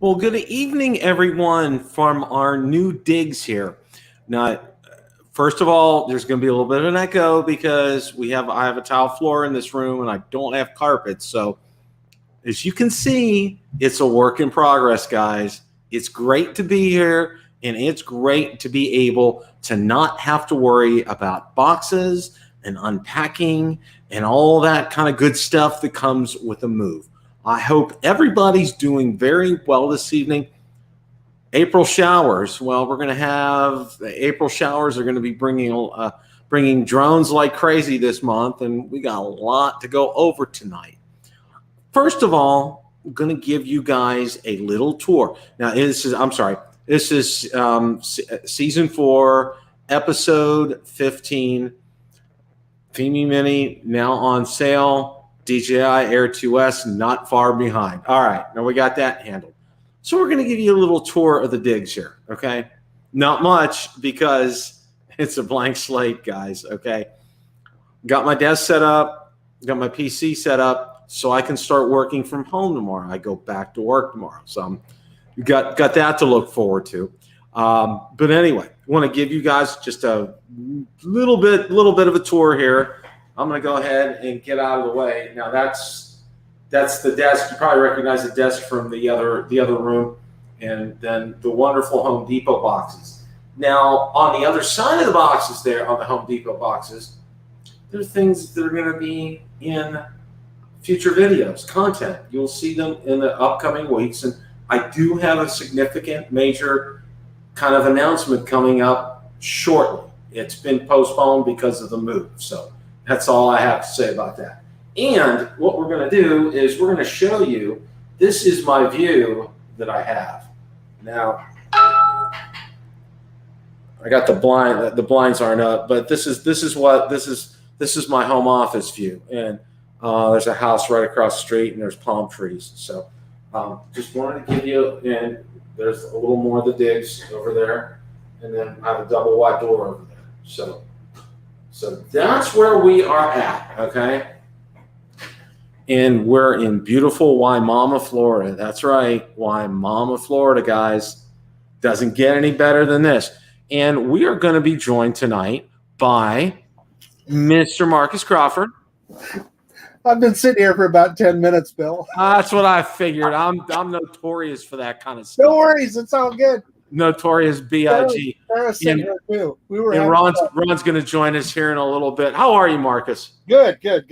Well, good evening, everyone, from our new digs here. Now, first of all, there's going to be a little bit of an echo because I have a tile floor in this room and I don't have carpets. So as you can see, it's a work in progress, guys. It's great to be here, and it's great to be able to not have to worry about boxes and unpacking and all that kind of good stuff that comes with a move. I hope everybody's doing very well this evening. April showers. Well, we're going to have April showers are going to be bringing drones like crazy this month, and we got a lot to go over tonight. First of all, I'm going to give you guys a little tour. Now, this is season 4, episode 15. Fimi Mini now on sale. DJI Air 2S not far behind. All right, now we got that handled. So we're going to give you a little tour of the digs here, okay? Not much because it's a blank slate, guys, okay? Got my desk set up, got my PC set up so I can start working from home tomorrow. I go back to work tomorrow. So got that to look forward to. But anyway, I want to give you guys just a little bit of a tour here. I'm going to go ahead and get out of the way. Now that's the desk. You probably recognize the desk from the other room, and then the wonderful Home Depot boxes. Now on the other side of the boxes there, on the Home Depot boxes, there's things that are going to be in future videos, content. You'll see them in the upcoming weeks, and I do have a significant major kind of announcement coming up shortly. It's been postponed because of the move, so that's all I have to say about that. And what we're going to do is we're going to show you, this is my view that I have. Now, I got the blinds aren't up, but this is my home office view. And there's a house right across the street and there's palm trees. So just wanted to give you, and there's a little more of the digs over there. And then I have a double wide door over there. So that's where we are at, okay? And we're in beautiful Wimauma, Florida. That's right, Wimauma, Florida, guys. Doesn't get any better than this. And we are going to be joined tonight by Mr. Marcus Crawford. I've been sitting here for about 10 minutes, Bill. That's what I figured. I'm notorious for that kind of stuff. No worries, it's all good. Notorious B.I.G. Ron's going to join us here in a little bit. How are you, Marcus? Good. Ready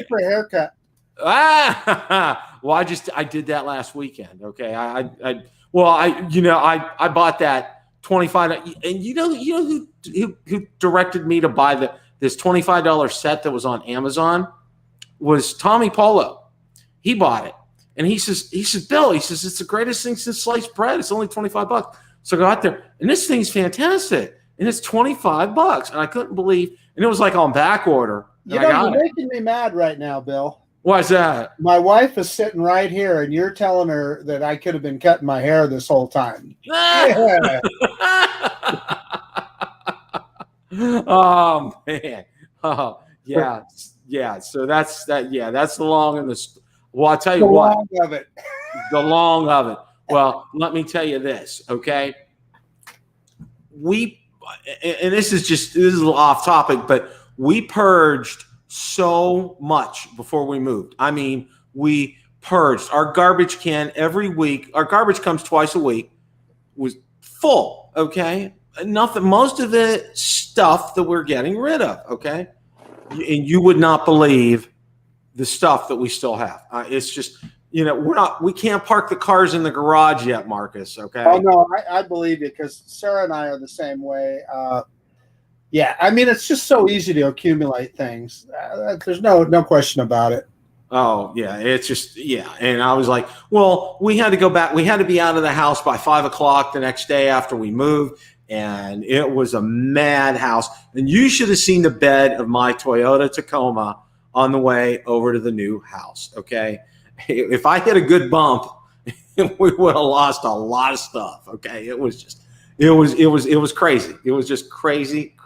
for a haircut. Well, I did that last weekend. Okay, I bought that $25, and you know who directed me to buy this $25 set that was on Amazon was Tommy Polo. He bought it. And he says, Bill, it's the greatest thing since sliced bread. It's only $25. So I go out there, and this thing's fantastic. And it's $25. And I couldn't believe, and it was like on back order. You're making me mad right now, Bill. Why's that? My wife is sitting right here, and you're telling her that I could have been cutting my hair this whole time. Yeah. Oh, man. Oh, yeah. Yeah. So that's that. Yeah, that's the long and the. Well, I'll tell you what. The long of it. Well, let me tell you this, okay? This is a little off topic, but we purged so much before we moved. I mean, we purged our garbage can every week. Our garbage comes twice a week. Was full, okay? Nothing. Most of the stuff that we're getting rid of, okay? And you would not believe the stuff that we still have. It's just, we can't park the cars in the garage yet, Marcus. Okay. Oh no, I believe you, because Sarah and I are the same way. Yeah, I mean, it's just so easy to accumulate things. There's no question about it. Oh yeah, it's just And I was like, well, we had to go back. We had to be out of the house by 5 o'clock the next day after we moved, and it was a madhouse. And you should have seen the bed of my Toyota Tacoma on the way over to the new house, okay? If I hit a good bump, we would have lost a lot of stuff, okay? It was crazy. It was just crazy.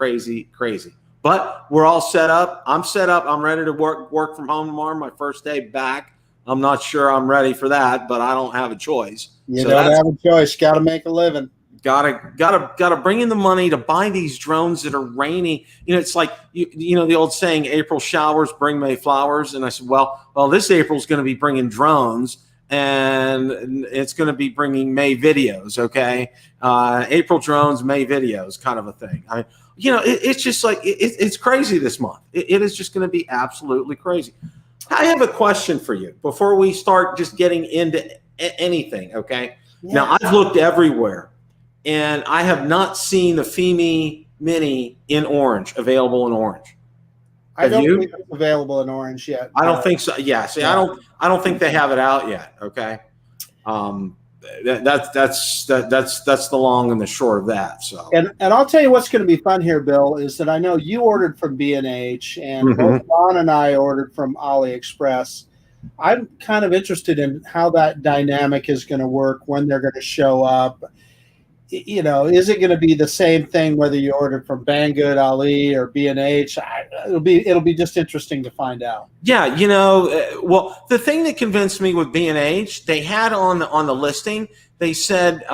But we're all set up. I'm set up. I'm ready to work from home tomorrow, my first day back I'm not sure I'm ready for that, but I don't have a choice. You don't have a choice. Got to make a living. Gotta bring in the money to buy these drones that are rainy. You know, it's like you know the old saying, April showers bring May flowers. And I said, well, this April's going to be bringing drones, and it's going to be bringing May videos. Okay, April drones, May videos, kind of a thing. I mean, you know, it's just like it's crazy this month. It is just going to be absolutely crazy. I have a question for you before we start just getting into anything. Okay, now I've looked everywhere, and I have not seen the Fimi Mini in orange, available in orange. I don't think it's available in orange yet. I don't think so. Yeah. See, I don't think they have it out yet. Okay. That's the long and the short of that. So. And I'll tell you what's going to be fun here, Bill, is that I know you ordered from B&H, and both Ron and I ordered from AliExpress. I'm kind of interested in how that dynamic is going to work, when they're going to show up. You know, is it going to be the same thing whether you ordered from Banggood, Ali, or B&H? It'll be just interesting to find out. Yeah, you know, well, the thing that convinced me with B&H, they had on the listing, they said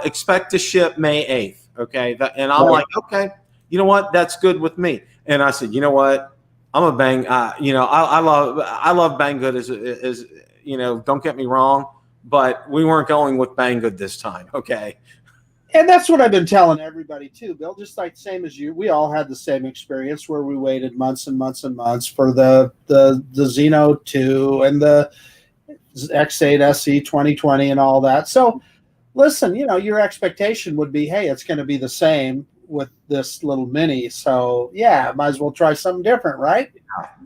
expect to ship May 8th. Okay, and I'm like, okay, you know what, that's good with me. And I said, you know what, I'm a bang. You know, I love Banggood as you know. Don't get me wrong, but we weren't going with Banggood this time. Okay. And that's what I've been telling everybody too, Bill. Just like same as you, we all had the same experience where we waited months and months and months for the Xeno 2 and the X8 SE 2020 and all that. So, listen, you know, your expectation would be, hey, it's going to be the same with this little mini. So, yeah, might as well try something different, right?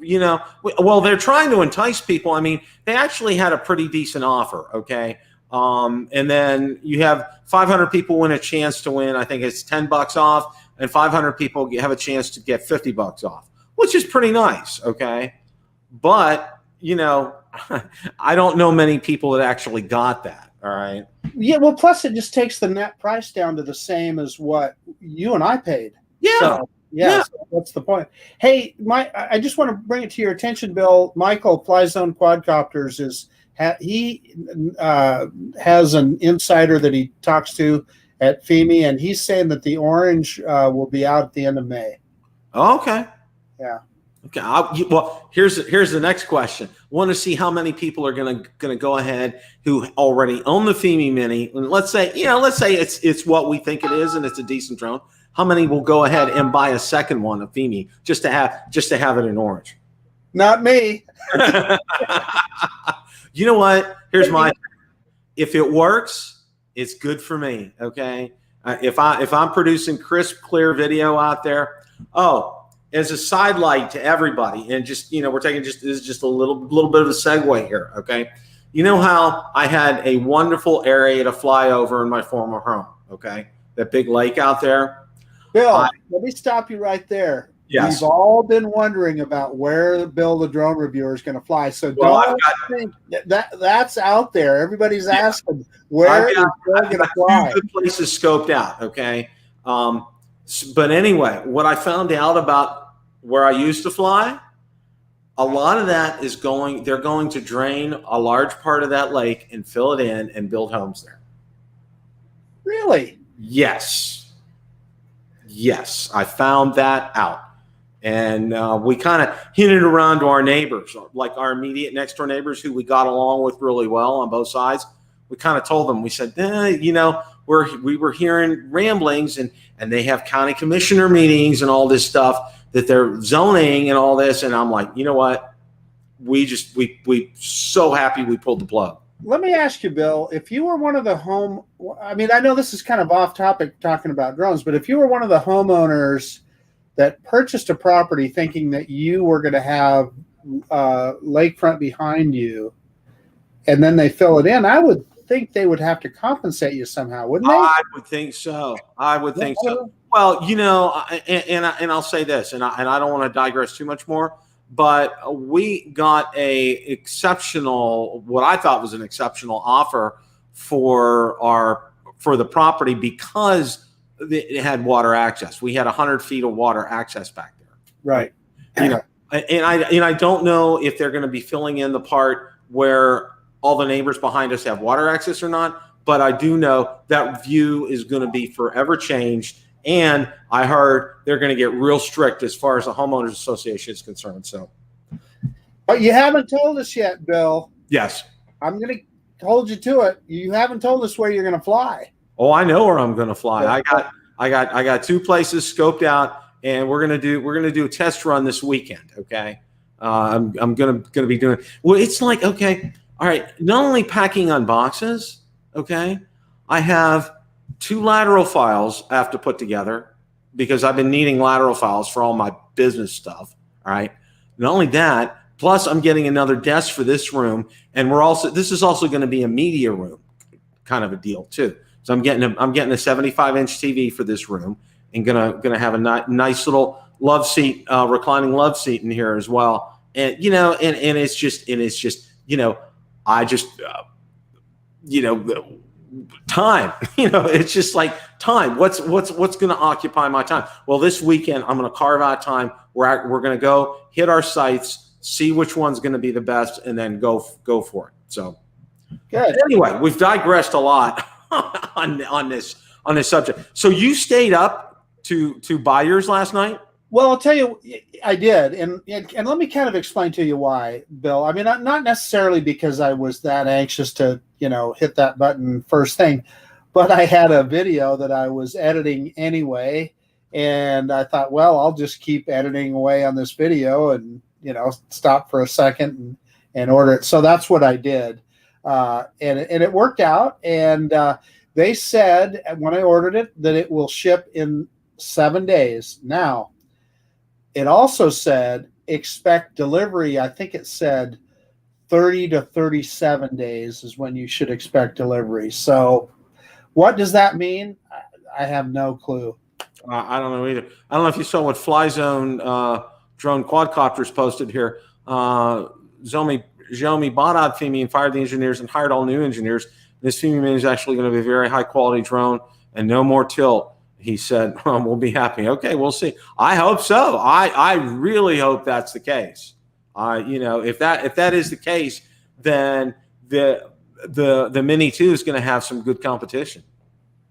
You know, well, they're trying to entice people. I mean, they actually had a pretty decent offer. Okay. And then you have 500 people win a chance to win. I think it's $10 off, and 500 people have a chance to get $50 off, which is pretty nice. Okay. But, you know, I don't know many people that actually got that. All right. Yeah. Well, plus it just takes the net price down to the same as what you and I paid. Yeah. So, yeah. So that's the point. Hey, I just want to bring it to your attention, Bill. Michael, Fly Zone Quadcopters he has an insider that he talks to at Fimi, and he's saying that the orange will be out at the end of May. Okay. Yeah. Okay. Well, here's the next question. Want to see how many people are gonna go ahead who already own the Fimi Mini, and let's say it's what we think it is, and it's a decent drone. How many will go ahead and buy a second one of Fimi just to have it in orange? Not me. You know what? Here's if it works, it's good for me. Okay. If I'm producing crisp, clear video out there, as a side light to everybody, and just, you know, we're taking this is just a little bit of a segue here. Okay. You know how I had a wonderful area to fly over in my former home. Okay. That big lake out there. Bill, let me stop you right there. Yes. We've all been wondering about where Bill the drone reviewer is going to fly. So don't think that's out there. Everybody's asking where is Bill going to fly. Two good places scoped out. Okay. But anyway, what I found out about where I used to fly, a lot of that is they're going to drain a large part of that lake and fill it in and build homes there. Really? Yes. Yes. I found that out. And we kind of hinted around to our neighbors, like our immediate next door neighbors who we got along with really well on both sides. We kind of told them, we said, you know, we were hearing ramblings, and they have county commissioner meetings and all this stuff that they're zoning and all this. And I'm like, you know what? We so happy we pulled the plug. Let me ask you, Bill, if you were one of the I mean, I know this is kind of off topic talking about drones, but if you were one of the homeowners that purchased a property thinking that you were going to have lakefront behind you, and then they fill it in, I would think they would have to compensate you somehow, wouldn't they? I would think so. Well, you know, and I'll say this, and I don't want to digress too much more, but we got what I thought was an exceptional offer for the property because it had water access. We had 100 feet of water access back there. Right. You know, and I don't know if they're going to be filling in the part where all the neighbors behind us have water access or not, but I do know that view is going to be forever changed. And I heard they're going to get real strict as far as the homeowners association is concerned. So, but you haven't told us yet, Bill. yes, I'm going to hold you to it. You haven't told us where you're going to fly. Oh, I know where I'm going to fly. I got 2 places scoped out, and we're gonna do a test run this weekend. Okay, I'm gonna be doing. Well, it's like, okay, all right. Not only packing on boxes. Okay, I have 2 lateral files I have to put together because I've been needing lateral files for all my business stuff. All right. Not only that, plus I'm getting another desk for this room, and this is also going to be a media room, kind of a deal too. So I'm getting a 75-inch TV for this room, and gonna have a nice little love seat, reclining love seat in here as well. And and it's just I just time. It's just like time. What's going to occupy my time? Well, this weekend I'm going to carve out time where we're going to go hit our sites, see which one's going to be the best, and then go for it. So, good. Anyway, we've digressed a lot on this subject. So you stayed up to buy yours last night? Well, I'll tell you, I did, and let me kind of explain to you why, Bill. I mean, not necessarily because I was that anxious to, hit that button first thing, but I had a video that I was editing anyway, and I thought, well, I'll just keep editing away on this video, and stop for a second and order it. So that's what I did, and it worked out. And they said when I ordered it that it will ship in 7 days. Now, it also said expect delivery. I think it said 30 to 37 days is when you should expect delivery. So what does that mean? I have no clue. I don't know either. I don't know if you saw what FlyZone drone quadcopters posted here. Xiaomi bought out Fimi and fired the engineers and hired all new engineers. This Fimi Mini is actually going to be a very high quality drone and no more tilt. He said, we'll be happy. Okay, we'll see. I hope so. I really hope that's the case. If that is the case, then the Mini 2 is going to have some good competition.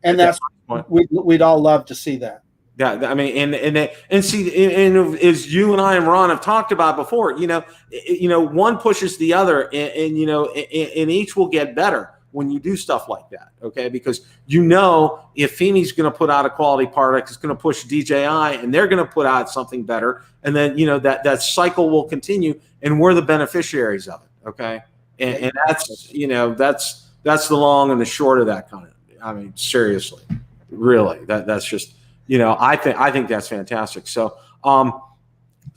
And that's we'd all love to see that. Yeah, I mean, and see, and as you and I and Ron have talked about before, one pushes the other, and each will get better when you do stuff like that, okay? Because if Fimi's going to put out a quality product, it's going to push DJI, and they're going to put out something better, and then that cycle will continue, and we're the beneficiaries of it, okay? And that's the long and the short of that kind of. I mean, seriously, really, that's just I think that's fantastic. So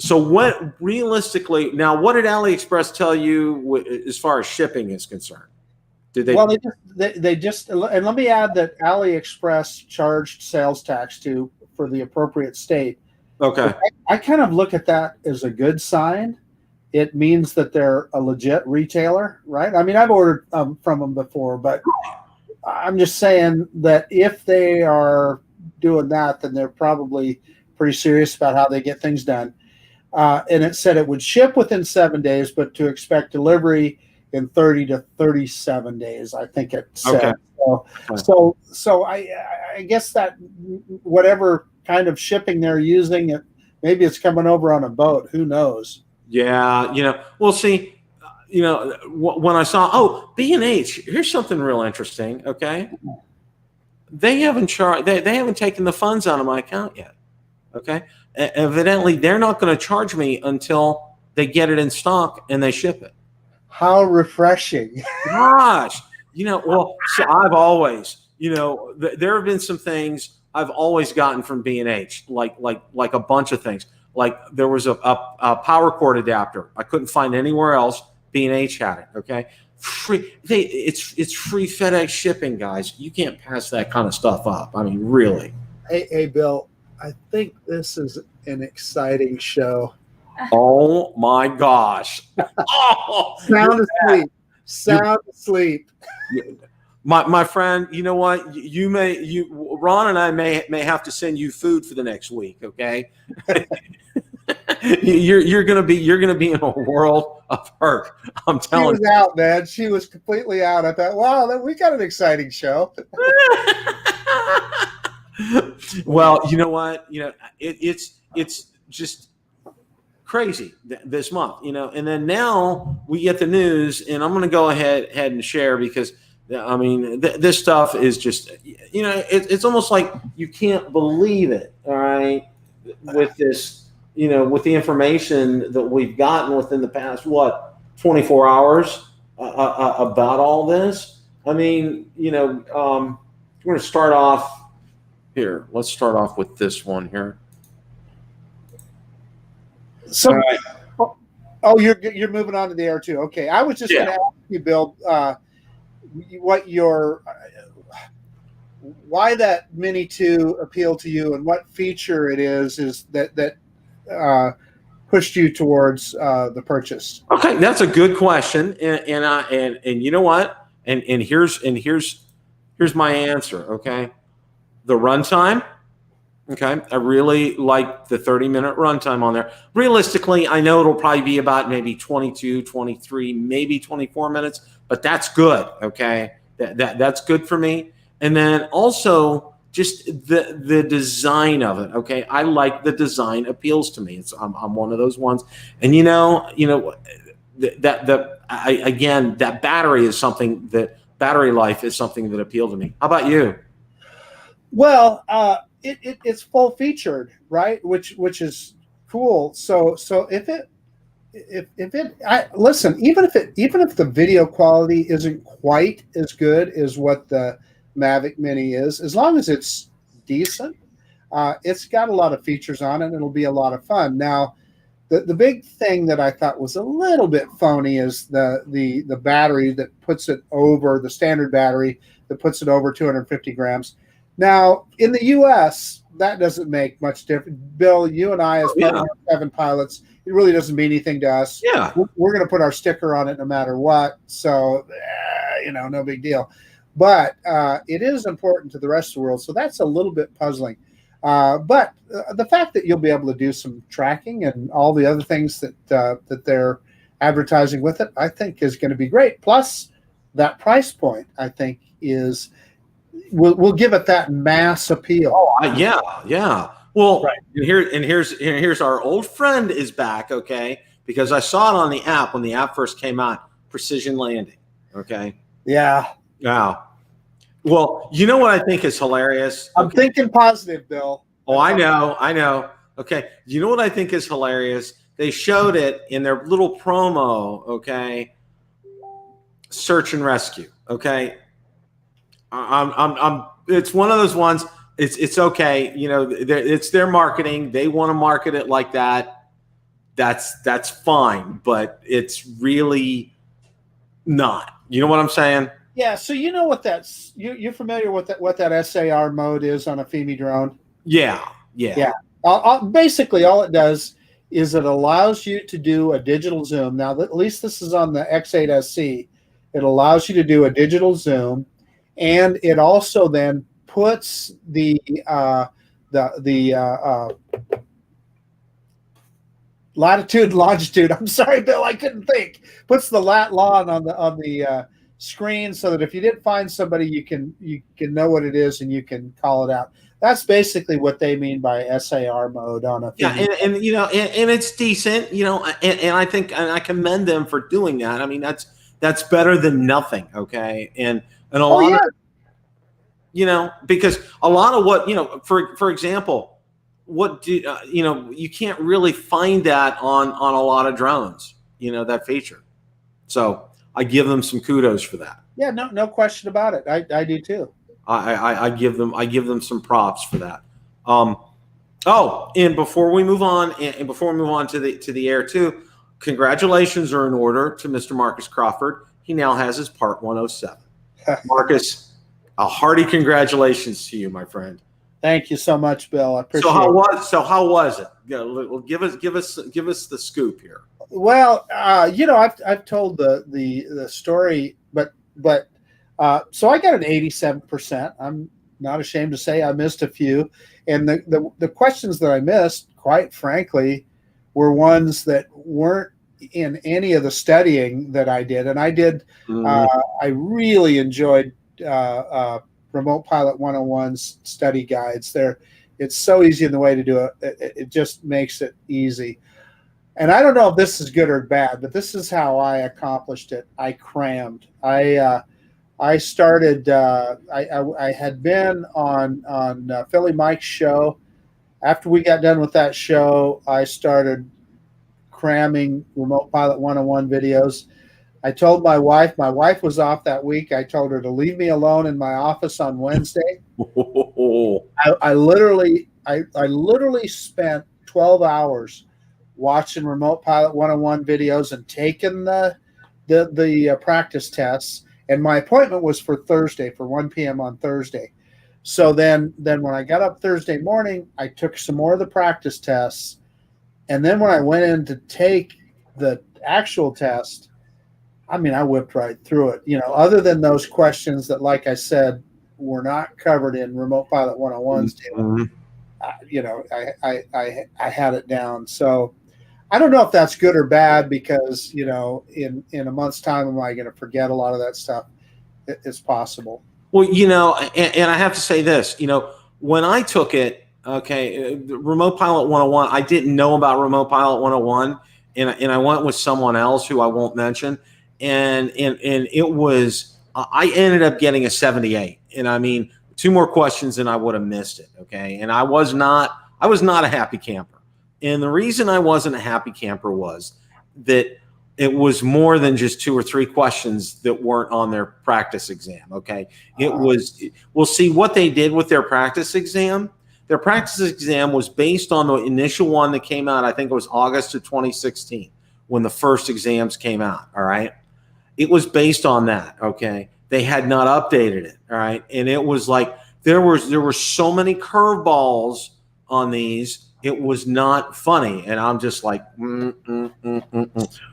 what realistically now? What did AliExpress tell you as far as shipping is concerned? Did they? Well, they just and let me add that AliExpress charged sales tax for the appropriate state. Okay. I kind of look at that as a good sign. It means that they're a legit retailer, right? I mean, I've ordered from them before, but I'm just saying that if they are doing that, then they're probably pretty serious about how they get things done. And it said it would ship within 7 days, but to expect delivery in 30 to 37 days, I think it said. Okay. So I guess that whatever kind of shipping they're using, maybe it's coming over on a boat. Who knows? Yeah, we'll see. When I saw, B&H, here's something real interesting. Okay, they haven't charged. They haven't taken the funds out of my account yet. Okay, evidently they're not going to charge me until they get it in stock and they ship it. How refreshing! Gosh, so I've always, there have been some things I've always gotten from B&H, like a bunch of things. Like there was a power cord adapter I couldn't find anywhere else. B&H had it. Okay, free. It's free FedEx shipping, guys. You can't pass that kind of stuff up. I mean, really. Hey, Bill. I think this is an exciting show. Oh my gosh! Sound asleep. My friend, you know what? Ron and I may have to send you food for the next week, okay? you're gonna be in a world of hurt. I'm telling She was out, man. She was completely out. I thought, wow, we got an exciting show. Well, you know what? It's just crazy this month, and then now we get the news, and I'm going to go ahead and share, because I mean this stuff is just, it's almost like you can't believe it. All right, with this, with the information that we've gotten within the past 24 hours about all this. I mean, we're going to start off here. Let's start off with this one here. So, oh, you're moving on to the Air 2. Okay, I was just going to ask you, Bill, why that Mini 2 appealed to you, and what feature it is that pushed you towards the purchase. Okay, that's a good question, and you know what, and here's my answer. Okay, the runtime. Okay, I really like the 30-minute runtime on there. Realistically, I know it'll probably be about maybe 22, 23, maybe 24 minutes, but that's good. Okay, that's good for me. And then also just the design of it. Okay, I like the design, appeals to me. I'm one of those ones. And that battery is something that battery life is something that appealed to me. How about you? Well, it's full featured, right? Which is cool. So listen, even if the video quality isn't quite as good as what the Mavic Mini is, as long as it's decent, it's got a lot of features on it, and it'll be a lot of fun. Now, the big thing that I thought was a little bit phony is the battery that puts it over, the standard battery that puts it over 250 grams. Now, in the U.S., that doesn't make much difference. Bill, you and I, as part of 7 pilots, it really doesn't mean anything to us. Yeah. We're going to put our sticker on it no matter what. So, no big deal. But it is important to the rest of the world. So that's a little bit puzzling. But the fact that you'll be able to do some tracking and all the other things that they're advertising with it, I think is going to be great. Plus, that price point, I think, will give it that mass appeal. Oh, yeah. Well, right. and here's our old friend is back. Okay, because I saw it on the app when the app first came out. Precision landing. Okay. Yeah. Well, you know what I think is hilarious? I'm thinking positive, Bill. Oh, I know. Okay. You know what I think is hilarious? They showed it in their little promo. Okay. Search and rescue. Okay. It's one of those ones. It's okay. It's their marketing. They want to market it like that. That's fine, but it's really not. You know what I'm saying? Yeah. So you know what that's you're familiar with what that SAR mode is on a Fimi drone? Yeah. Basically, all it does is it allows you to do a digital zoom. Now, at least this is on the X8 SC. It allows you to do a digital zoom. And it also then puts the latitude, longitude. I'm sorry, Bill, I couldn't think. Puts the lat long on the screen, so that if you didn't find somebody, you can know what it is and you can call it out. That's basically what they mean by SAR mode on a and it's decent, and I think, and I commend them for doing that. I mean, that's better than nothing. Okay, and a lot of, because a lot of what, for example, what do you can't really find that on a lot of drones, that feature. So I give them some kudos for that. Yeah, no question about it. I do too. I give them some props for that. And before we move on, to the Air 2, congratulations are in order to Mr. Marcus Crawford. He now has his Part 107. Marcus, a hearty congratulations to you, my friend. Thank you so much, Bill. I appreciate it. So how was it? Give us the scoop here. Well, I've told the story, but so I got an 87%. I'm not ashamed to say I missed a few, and the questions that I missed, quite frankly, were ones that weren't in any of the studying that I did. And I did, I really enjoyed Remote Pilot 101's study guides. It's so easy in the way to do it. It just makes it easy. And I don't know if this is good or bad, but this is how I accomplished it. I crammed. I started. I had been on Philly Mike's show. After we got done with that show, I started cramming Remote Pilot 101 videos. I told my wife. My wife was off that week. I told her to leave me alone in my office on Wednesday. I literally spent 12 hours watching Remote Pilot 101 videos and taking the practice tests. And my appointment was for Thursday, for 1 p.m. on Thursday. So then when I got up Thursday morning, I took some more of the practice tests. And then when I went in to take the actual test, I mean, I whipped right through it. You know, other than those questions that, like I said, were not covered in Remote Pilot 101's deal, you know, I had it down. So I don't know if that's good or bad because, you know, in a month's time, am I going to forget a lot of that stuff? It's possible. Well, you know, and I have to say this, you know, when I took it, okay, Remote Pilot 101, I didn't know about Remote Pilot 101, and I went with someone else who I won't mention, and it was, I ended up getting a 78, and I mean, 2 more questions and I would have missed it, okay, and I was not a happy camper, and the reason I wasn't a happy camper was that it was more than just 2 or 3 questions that weren't on their practice exam, okay, it was, we'll see what they did with their practice exam. Their practice exam was based on the initial one that came out, I think it was August of 2016, when the first exams came out, all right? It was based on that, okay? They had not updated it, all right? And it was like, there were so many curveballs on these, it was not funny. And I'm just like, Well,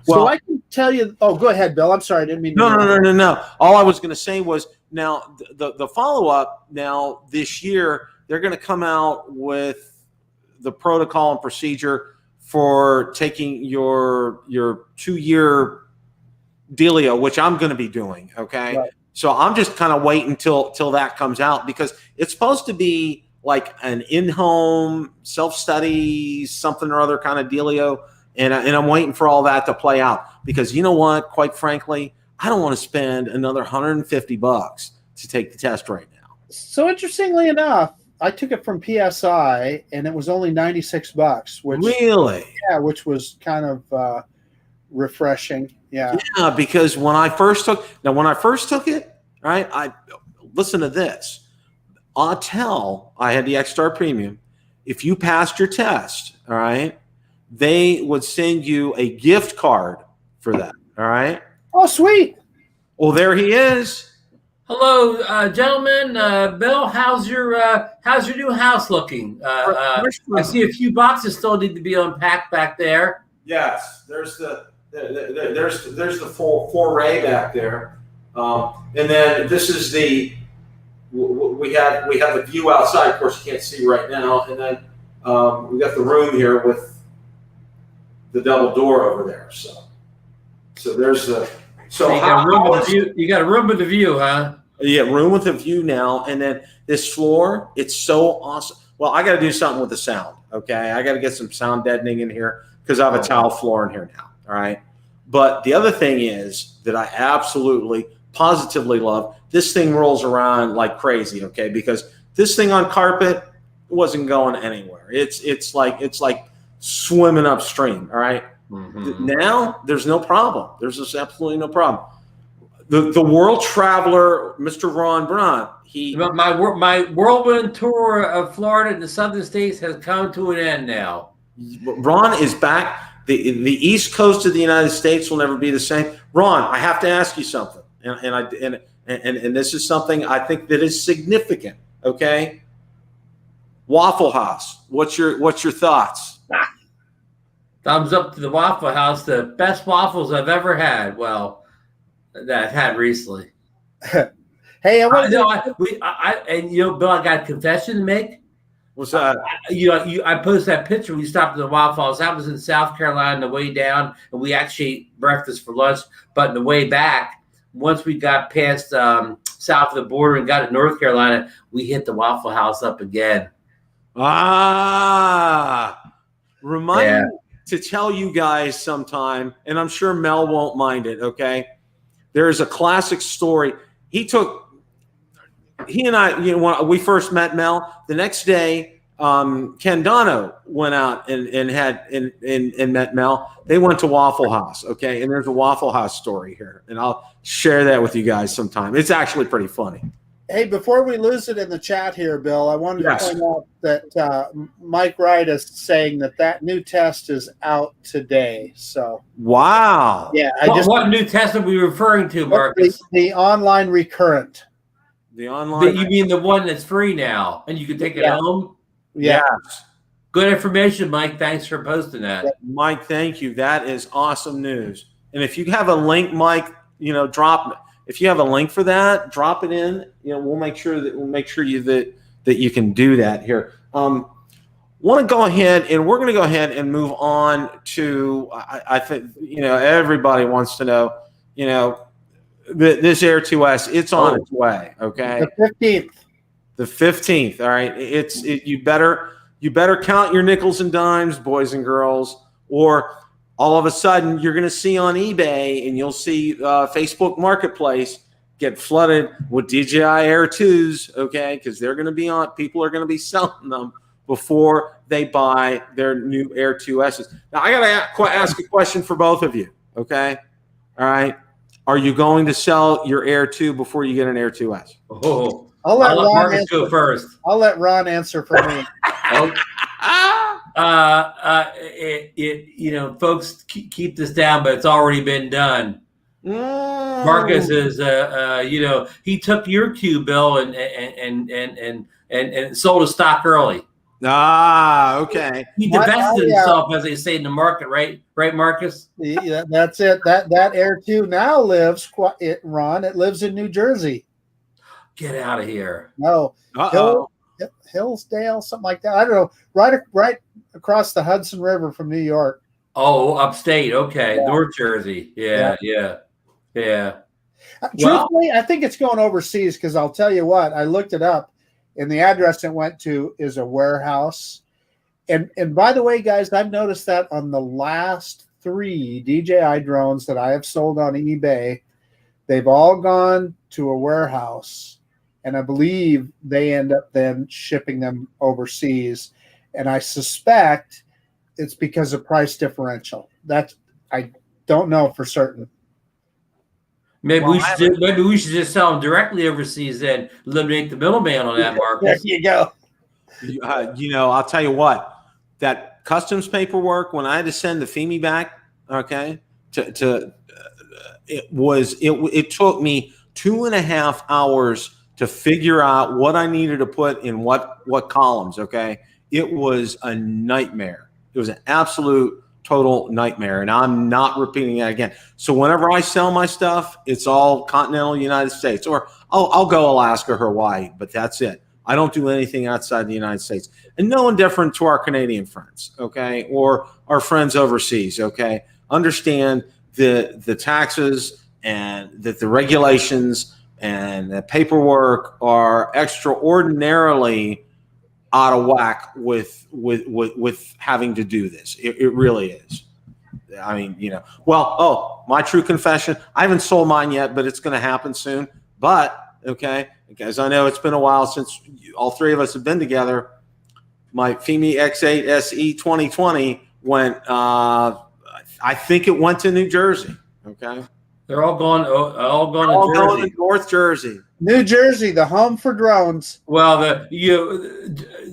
so I can tell you, oh, go ahead, Bill. I'm sorry, I didn't mean to. No. All I was going to say was, now the follow-up, now this year, they're going to come out with the protocol and procedure for taking your 2-year dealio, which I'm going to be doing. Okay. Right. So I'm just kind of waiting till that comes out because it's supposed to be like an in-home self-study, something or other kind of dealio. And I'm waiting for all that to play out because you know what, quite frankly, I don't want to spend another $150 to take the test right now. So interestingly enough, I took it from PSI and it was only $96, which really, yeah, which was kind of refreshing. Yeah, because when I first took it, right? I listen to this. Autel, I had the X-Star Premium. If you passed your test, all right, they would send you a gift card for that. All right. Oh, sweet. Well, there he is. Hello, gentlemen. Bill, how's your new house looking? I see a few boxes still need to be unpacked back there. Yes, there's the full foray back there, and then this is we have the view outside. Of course, you can't see right now, and then we got the room here with the double door over there. So there's the you got a room with a view, huh? Yeah, room with a view now, and then this floor, it's so awesome. Well, I got to do something with the sound, okay? I got to get some sound deadening in here because I have a tile floor in here now, all right? But the other thing is that I absolutely, positively love, this thing rolls around like crazy, okay? Because this thing on carpet wasn't going anywhere. It's like swimming upstream, all right? Mm-hmm. Now, there's no problem. There's just absolutely no problem. The world traveler, Mr. Ron Braun, my whirlwind tour of Florida and the southern states has come to an end now. Ron is back. The east coast of the United States will never be the same. Ron, I have to ask you something, and this is something I think that is significant. Okay, Waffle House. What's your thoughts? Thumbs up to the Waffle House. The best waffles I've ever had. Well, that I've had recently. Hey, and Bill, I got a confession to make. What's that? I posted that picture. We stopped at the Waffle House. That was in South Carolina on the way down, and we actually ate breakfast for lunch. But on the way back, once we got past south of the border and got to North Carolina, we hit the Waffle House up again. Remind me to tell you guys sometime, and I'm sure Mel won't mind it, okay? There is a classic story. He and I, when we first met Mel, the next day, Ken Dono went out and met Mel. They went to Waffle House, okay? And there's a Waffle House story here, and I'll share that with you guys sometime. It's actually pretty funny. Hey, before we lose it in the chat here, Bill, I wanted to point out that Mike Wright is saying that new test is out today. So wow, yeah. What new test are we referring to, Marcus? The online recurrent. The online. You mean the one that's free now, and you can take it home? Yeah. Yes. Good information, Mike. Thanks for posting that. Mike, thank you. That is awesome news. And if you have a link, Mike, drop it. If you have a link for that, drop it in. We'll make sure that you can do that here. Want to go ahead, and we're going to go ahead and move on to. I think everybody wants to know. This Air 2S, it's on its way. Okay, the 15th. The 15th. All right, you better count your nickels and dimes, boys and girls, or all of a sudden you're going to see on eBay and you'll see Facebook Marketplace get flooded with DJI Air 2s, okay? Because they're going to be people are going to be selling them before they buy their new Air 2Ss. Now, I got to ask a question for both of you, okay? All right. Are you going to sell your Air 2 before you get an Air 2S? Oh, I'll let Ron go first. I'll let Ron answer for me. Folks keep this down, but it's already been done. Marcus is, he took your cue, Bill, and sold his stock early. Okay. He divested himself, as they say in the market, right? Right, Marcus? Yeah, that's it. That Air 2 now lives, Ron. It lives in New Jersey. Get out of here. No. Hillsdale, something like that. I don't know. Right across the Hudson River from New York. Oh, upstate. Okay. Yeah. North Jersey. Yeah. Truthfully, I think it's going overseas because I'll tell you what, I looked it up and the address it went to is a warehouse. And by the way, guys, I've noticed that on the last 3 DJI drones that I have sold on eBay, they've all gone to a warehouse. And I believe they end up then shipping them overseas. And I suspect it's because of price differential. I don't know for certain. Maybe we should just sell them directly overseas then, eliminate the middleman on that, Marcus. There you go. I'll tell you what, that customs paperwork, when I had to send the Fimi back, okay, it took me 2.5 hours to figure out what I needed to put in what columns, okay? It was a nightmare. It was an absolute total nightmare, and I'm not repeating that again. So whenever I sell my stuff, it's all continental United States, or I'll go Alaska or Hawaii, but that's it. I don't do anything outside the United States. And no indifferent to our Canadian friends, okay, or our friends overseas, okay? Understand the taxes and that the regulations and the paperwork are extraordinarily out of whack with having to do this. It really is. I mean, my true confession, I haven't sold mine yet, but it's going to happen soon. But, okay, guys, I know it's been a while since all 3 of us have been together. My Fimi X8 SE 2020 went, I think it went to New Jersey, okay? They're all going to Jersey. Going to North Jersey. New Jersey, the home for drones. Well,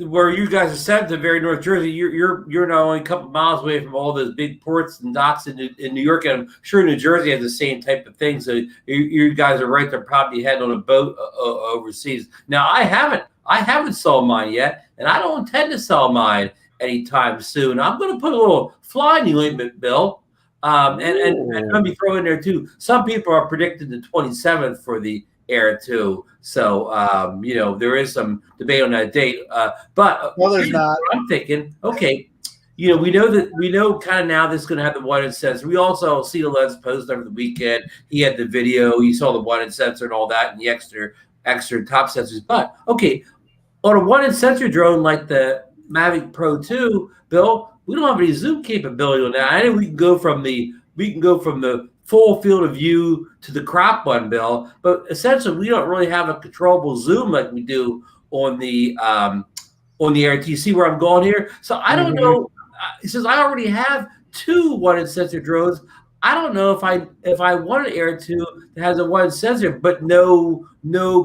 where you guys are sent to very North Jersey, you're not only a couple miles away from all those big ports and docks in New York, and I'm sure New Jersey has the same type of thing. So you guys are right there, probably heading on a boat overseas. Now, I haven't sold mine yet, and I don't intend to sell mine anytime soon. I'm going to put a little fly in the ointment, Bill. And let me throw in there too. Some people are predicting the 27th for the Air 2. So, you know, there is some debate on that date. But well, there's not. I'm thinking, okay, you know, we know kind of now this is going to have the 1-inch sensor. We also see the Lens post over the weekend. He had the video. You saw the 1-inch sensor and all that, and the extra top sensors. But okay, on a 1-inch sensor drone like the Mavic Pro 2, Bill, we don't have any zoom capability on that. I know we can go from the full field of view to the crop one, Bill, but essentially we don't really have a controllable zoom like we do on the Air. Do you see where I'm going here? So I don't know. Since I already have 2 1-inch sensor drones, I don't know if I want an Air 2 that has a 1-inch sensor but no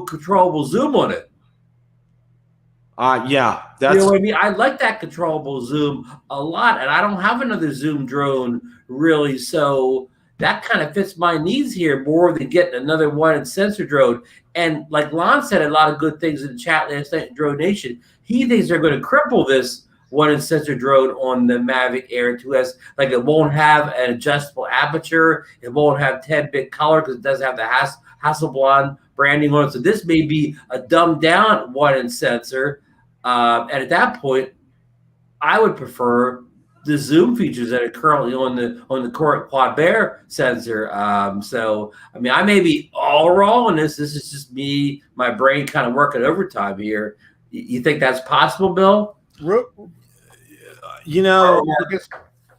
controllable zoom on it. Yeah, that's, you know what I mean. I like that controllable zoom a lot, and I don't have another zoom drone really, so that kind of fits my needs here more than getting another 1-inch sensor drone. And like Lon said, a lot of good things in the chat last night in Drone Nation. He thinks they're going to cripple this 1-inch sensor drone on the Mavic Air 2S. Like, it won't have an adjustable aperture. It won't have 10-bit color because it doesn't have the Hasselblad branding on it. So this may be a dumbed down 1-inch sensor. And at that point, I would prefer the zoom features that are currently on the current Quad Bear sensor. So I mean, I may be all wrong on this. This is just me, my brain kind of working overtime here. You think that's possible, Bill? You know,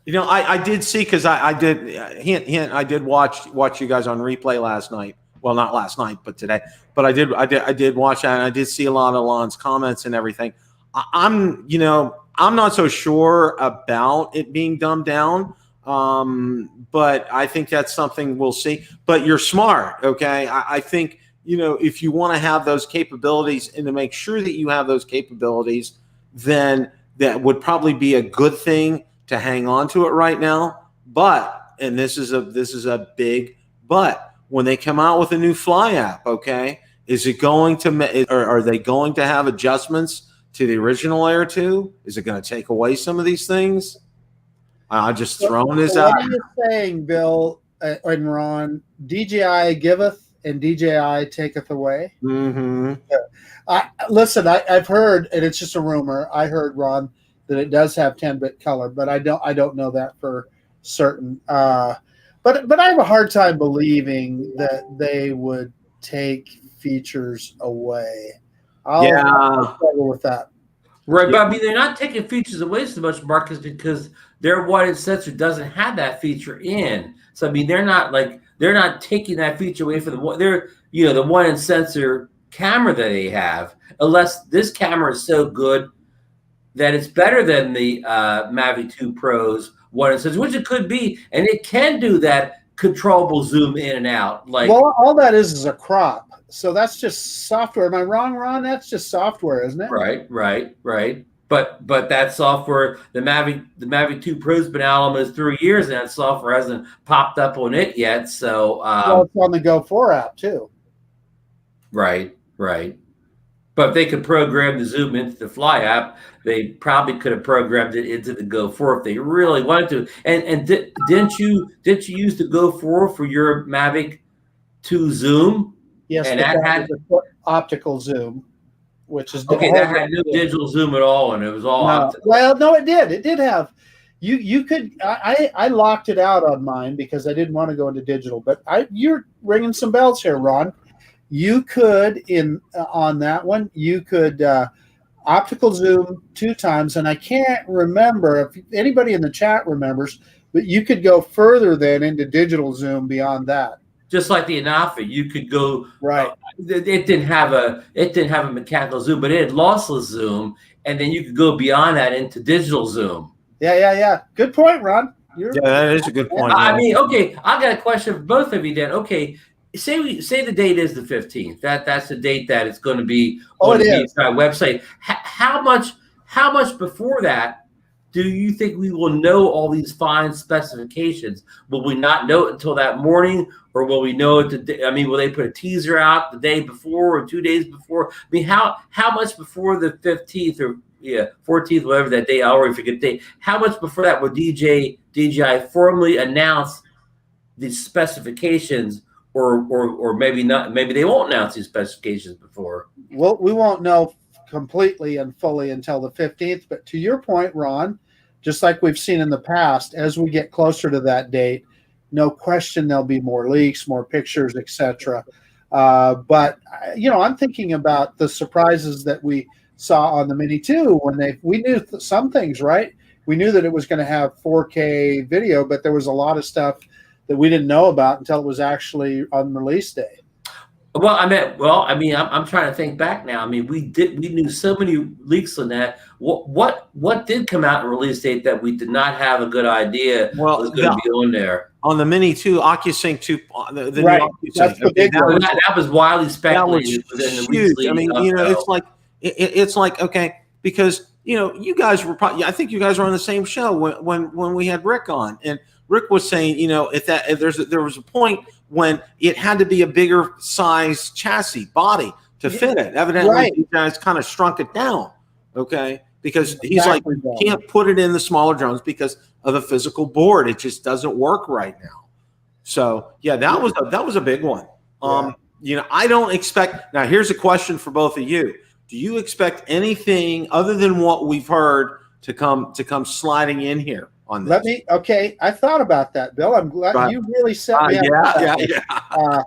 I did see, because I did hint. I did watch you guys on replay last night. Well, not last night, but today. But I did watch that, and I did see a lot of Lon's comments and everything. I'm not so sure about it being dumbed down, but I think that's something we'll see. But you're smart, okay? I think, you know, if you want to have those capabilities and to make sure that you have those capabilities, then that would probably be a good thing to hang on to it right now. But, and this is a big but, when they come out with a new Fly app, okay, is it going to, or are they going to have adjustments to the original Air 2? Is it going to take away some of these things? I'm just throwing this out. What are you saying, Bill and Ron? DJI giveth and DJI taketh away. Listen, I've heard, and it's just a rumor. I heard, Ron, that it does have 10-bit color, but I don't know that for certain. But I have a hard time believing that they would take features away. I'll struggle with that. Right, but I mean, they're not taking features away so much, Marcus, because their 1-inch sensor doesn't have that feature in. So I mean, they're not taking that feature away from the 1-inch sensor camera that they have, unless this camera is so good that it's better than the Mavic 2 Pro's 1-inch sensor, which it could be, and it can do that controllable zoom in and out. Like, well, all that is a crop, so that's just software. Am I wrong, Ron? That's just software, isn't it? Right. But that software, the Mavic 2 Pro's been out almost 3 years, and that software hasn't popped up on it yet. So well, it's on the Go 4 app too. Right. But if they could program the zoom into the Fly app, they probably could have programmed it into the Go 4 if they really wanted to. And didn't you use the Go 4 for your Mavic 2 zoom? Yes, and that had optical zoom, which is okay. That had no digital zoom at all, and it was all optical. Well, no, it did. It did have. You could. I locked it out on mine because I didn't want to go into digital. But you're ringing some bells here, Ron. You could on that one. You could optical zoom 2 times, and I can't remember if anybody in the chat remembers, but you could go further than into digital zoom beyond that. Just like the Anafi, you could go right. It didn't have a mechanical zoom, but it had lossless zoom, and then you could go beyond that into digital zoom. Yeah. Good point, Ron. Yeah, that is a good point. I mean, okay, I got a question for both of you then. Okay, say the date is the 15th. That's the date that it's going to be on the website. How much before that do you think we will know all these fine specifications? Will we not know it until that morning, or will we know it? Will they put a teaser out the day before or 2 days before? I mean, how much before the 15th or 14th, whatever that day? I already forget the date. How much before that will DJI formally announce the specifications or maybe not. Maybe they won't announce these specifications before. Well, we won't know completely and fully until the 15th. But to your point, Ron, just like we've seen in the past, as we get closer to that date, no question there'll be more leaks, more pictures, etc. But I'm thinking about the surprises that we saw on the Mini 2 when we knew some things, right? We knew that it was going to have 4K video, but there was a lot of stuff that we didn't know about until it was actually on release day. Well, I'm trying to think back now. I mean, we knew so many leaks on that. What did come out in release date that we did not have a good idea was going to be on there? On the Mini 2, OcuSync 2, the right. new That's the big one. That was widely speculated within the weeks leading up, it's like okay, because you guys were probably, I think you guys were on the same show when we had Rick on, and Rick was saying, there was a point when it had to be a bigger size chassis body to fit it. Evidently, right. You guys kind of shrunk it down, okay? Because he's like, you can't put it in the smaller drones because of the physical board. It just doesn't work right now. So yeah, that was a big one. I don't expect. Now, here's a question for both of you. Do you expect anything other than what we've heard to come sliding in here on this? I thought about that, Bill. I'm glad you really set me up. Yeah.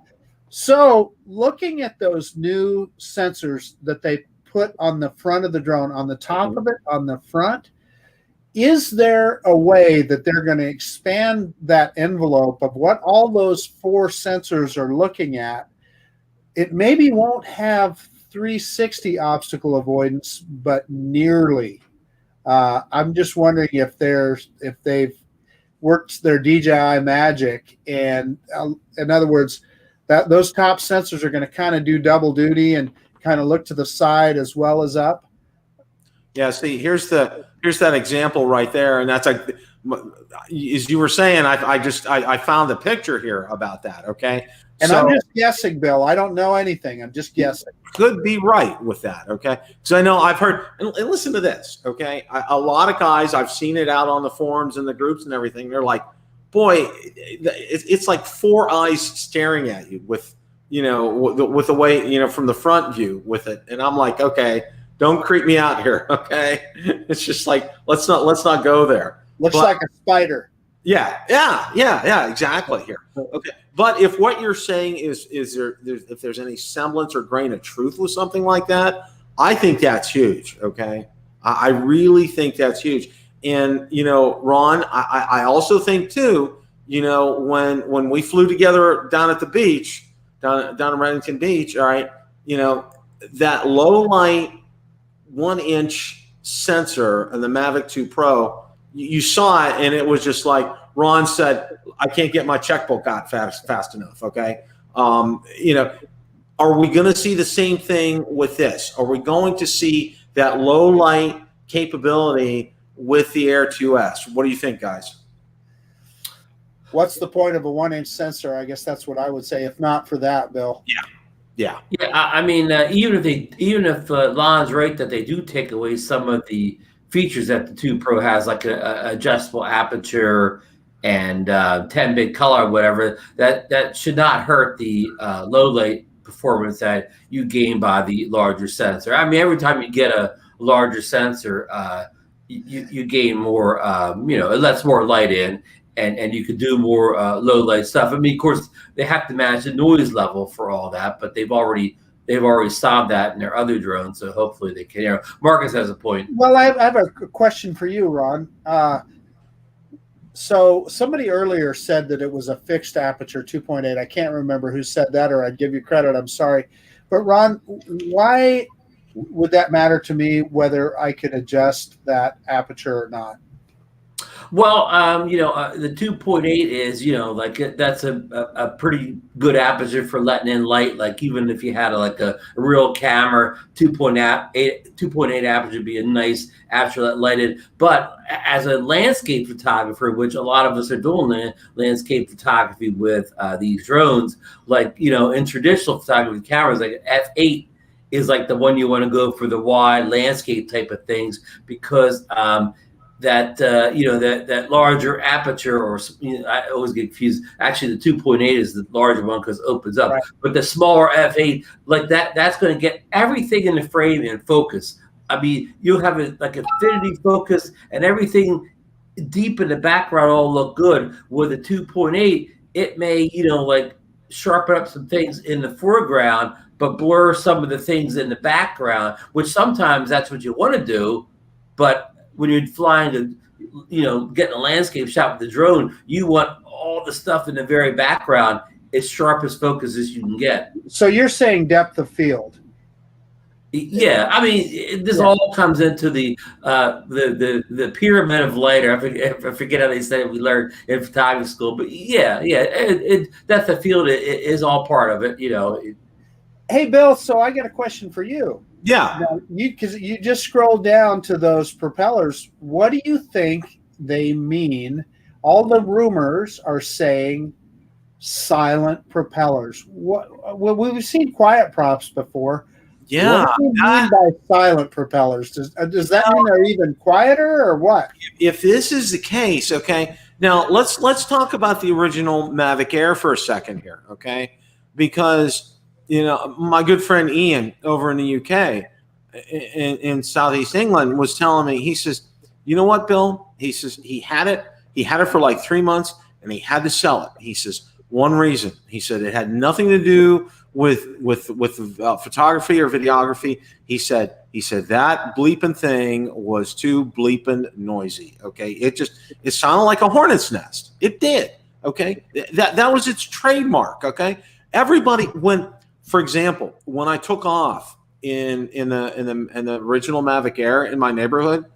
So looking at those new sensors that they put on the front of the drone, on the top of it, on the front, is there a way that they're going to expand that envelope of what all those 4 sensors are looking at? It maybe won't have 360 obstacle avoidance, but nearly. I'm just wondering if they've worked their DJI magic, and in other words, that those top sensors are going to kind of do double duty and kind of look to the side as well as up. Yeah. See, here's that example right there, and that's like, as you were saying, I found a picture here about that. Okay. And I'm just guessing, Bill. I don't know anything. I'm just guessing. Could be right with that, okay? Because I know I've heard, and listen to this, okay? A lot of guys, I've seen it out on the forums and the groups and everything. They're like, boy, it's like 4 eyes staring at you with the way, from the front view with it. And I'm like, okay, don't creep me out here, okay? It's just like, let's not go there. Looks like a spider. Yeah, exactly here. Okay, but if what you're saying is if there's any semblance or grain of truth with something like that, I think that's huge. Okay, I really think that's huge. And Ron, I also think too. When we flew together down at the beach, down in Reddington Beach, all right, that low light 1-inch sensor and the Mavic 2 Pro. You saw it, and it was just like Ron said, I can't get my checkbook out fast enough, okay? Are we going to see the same thing with this? Are we going to see that low light capability with the Air 2S? What do you think, guys? What's the point of a 1-inch sensor? I guess that's what I would say, if not for that, Bill. Yeah. I mean, even if Lon's right that they do take away some of the features that the 2 Pro has, like a adjustable aperture and 10-bit color or whatever, that should not hurt the low light performance that you gain by the larger sensor. I mean, every time you get a larger sensor, you gain more, it lets more light in, and you could do more low light stuff. I mean, of course, they have to manage the noise level for all that, but they've already solved that in their other drones, so hopefully they can. Marcus has a point. Well, I have a question for you, Ron. So somebody earlier said that it was a fixed aperture 2.8. I can't remember who said that, or I'd give you credit. I'm sorry. But Ron, why would that matter to me whether I could adjust that aperture or not? Well, the 2.8 is, that's a pretty good aperture for letting in light. Like even if you had a real camera, 2.8 aperture would be a nice aperture that light in. But as a landscape photographer, which a lot of us are doing landscape photography with these drones, in traditional photography cameras, like F8 is like the one you want to go for the wide landscape type of things because that larger aperture, or I always get confused. Actually, the 2.8 is the larger one because it opens up. Right. But the smaller f8, like that's going to get everything in the frame in focus. I mean, you'll have like infinity focus, and everything deep in the background all look good. With the 2.8, it may like sharpen up some things in the foreground, but blur some of the things in the background. Which sometimes that's what you want to do, but when you're flying to, getting a landscape shot with the drone, you want all the stuff in the very background as sharp as focus as you can get. So you're saying depth of field? Yeah, I mean, this all comes into the pyramid of light. Or I forget how they said it. We learned in photography school, but depth of field is all part of it. Hey, Bill. So I got a question for you. Yeah. Now, because you just scrolled down to those propellers. What do you think they mean? All the rumors are saying silent propellers. We've seen quiet props before. Yeah. What do you mean by silent propellers? Does that mean they're even quieter, or what? If this is the case, okay. Now let's talk about the original Mavic Air for a second here, okay? Because my good friend Ian over in the UK, in Southeast England, was telling me, he says, you know what, Bill? He says he had it for like 3 months and he had to sell it. He says one reason. He said it had nothing to do with photography or videography. He said that bleeping thing was too bleeping noisy. Okay, it sounded like a hornet's nest. It did. Okay, that was its trademark. Okay, everybody for example, when I took off in the original Mavic Air in my neighborhood,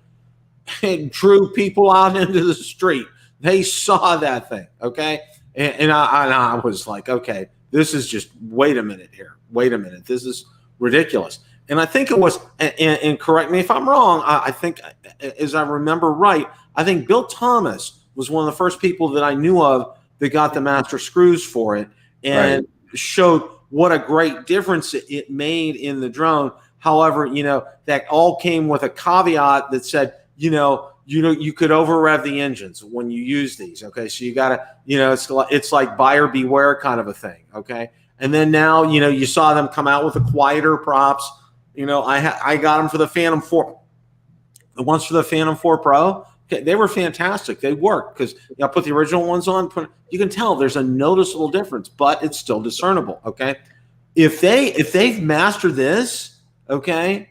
it drew people out into the street. They saw that thing, okay? And I was like, okay, this is just, wait a minute here. Wait a minute. This is ridiculous. And I think it was, and correct me if I'm wrong, I think, as I remember right, I think Bill Thomas was one of the first people that I knew of that got the master screws for it and showed what a great difference it made in the drone. However, that all came with a caveat that said, you could over rev the engines when you use these. Okay, so you gotta, it's like buyer beware kind of a thing. Okay, and then now you saw them come out with the quieter props. I got them for the Phantom 4. The ones for the Phantom 4 Pro, okay, they were fantastic. They worked because I put the original ones on. You can tell there's a noticeable difference, but it's still discernible. Okay, if they've mastered this, okay.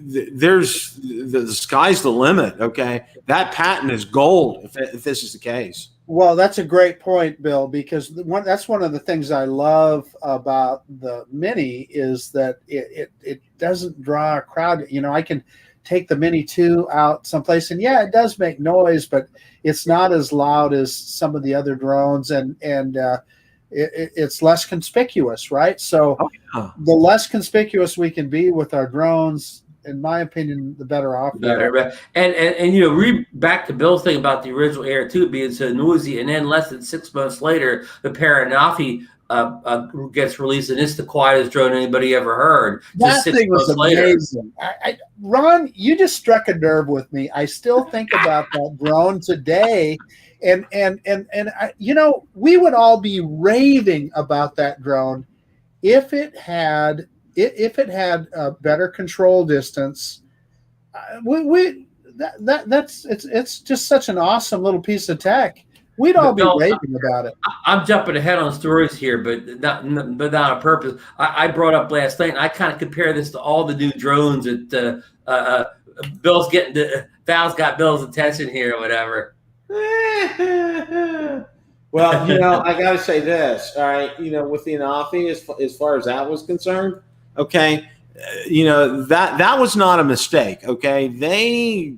There's the sky's the limit. Okay, that patent is gold if this is the case. Well, that's a great point, Bill, because that's one of the things I love about the Mini is that it doesn't draw a crowd. I can take the Mini 2 out someplace, and it does make noise, but it's not as loud as some of the other drones, and it's less conspicuous, right? So the less conspicuous we can be with our drones, in my opinion, the better off. And back to Bill's thing about the original Air 2 being so noisy, and then less than 6 months later, the Paranafi gets released, and it's the quietest drone anybody ever heard. That thing was amazing. Ron, you just struck a nerve with me. I still think about that drone today. And we would all be raving about that drone if it had a better control distance. It's just such an awesome little piece of tech. We'd all be raving about it. I'm jumping ahead on stories here, but not on purpose. I brought up last night, and I kind of compare this to all the new drones that Bill's getting. Val's got Bill's attention here, or whatever. Well, I got to say this. All right, with the Anafi, as far as that was concerned, okay, that was not a mistake. Okay, they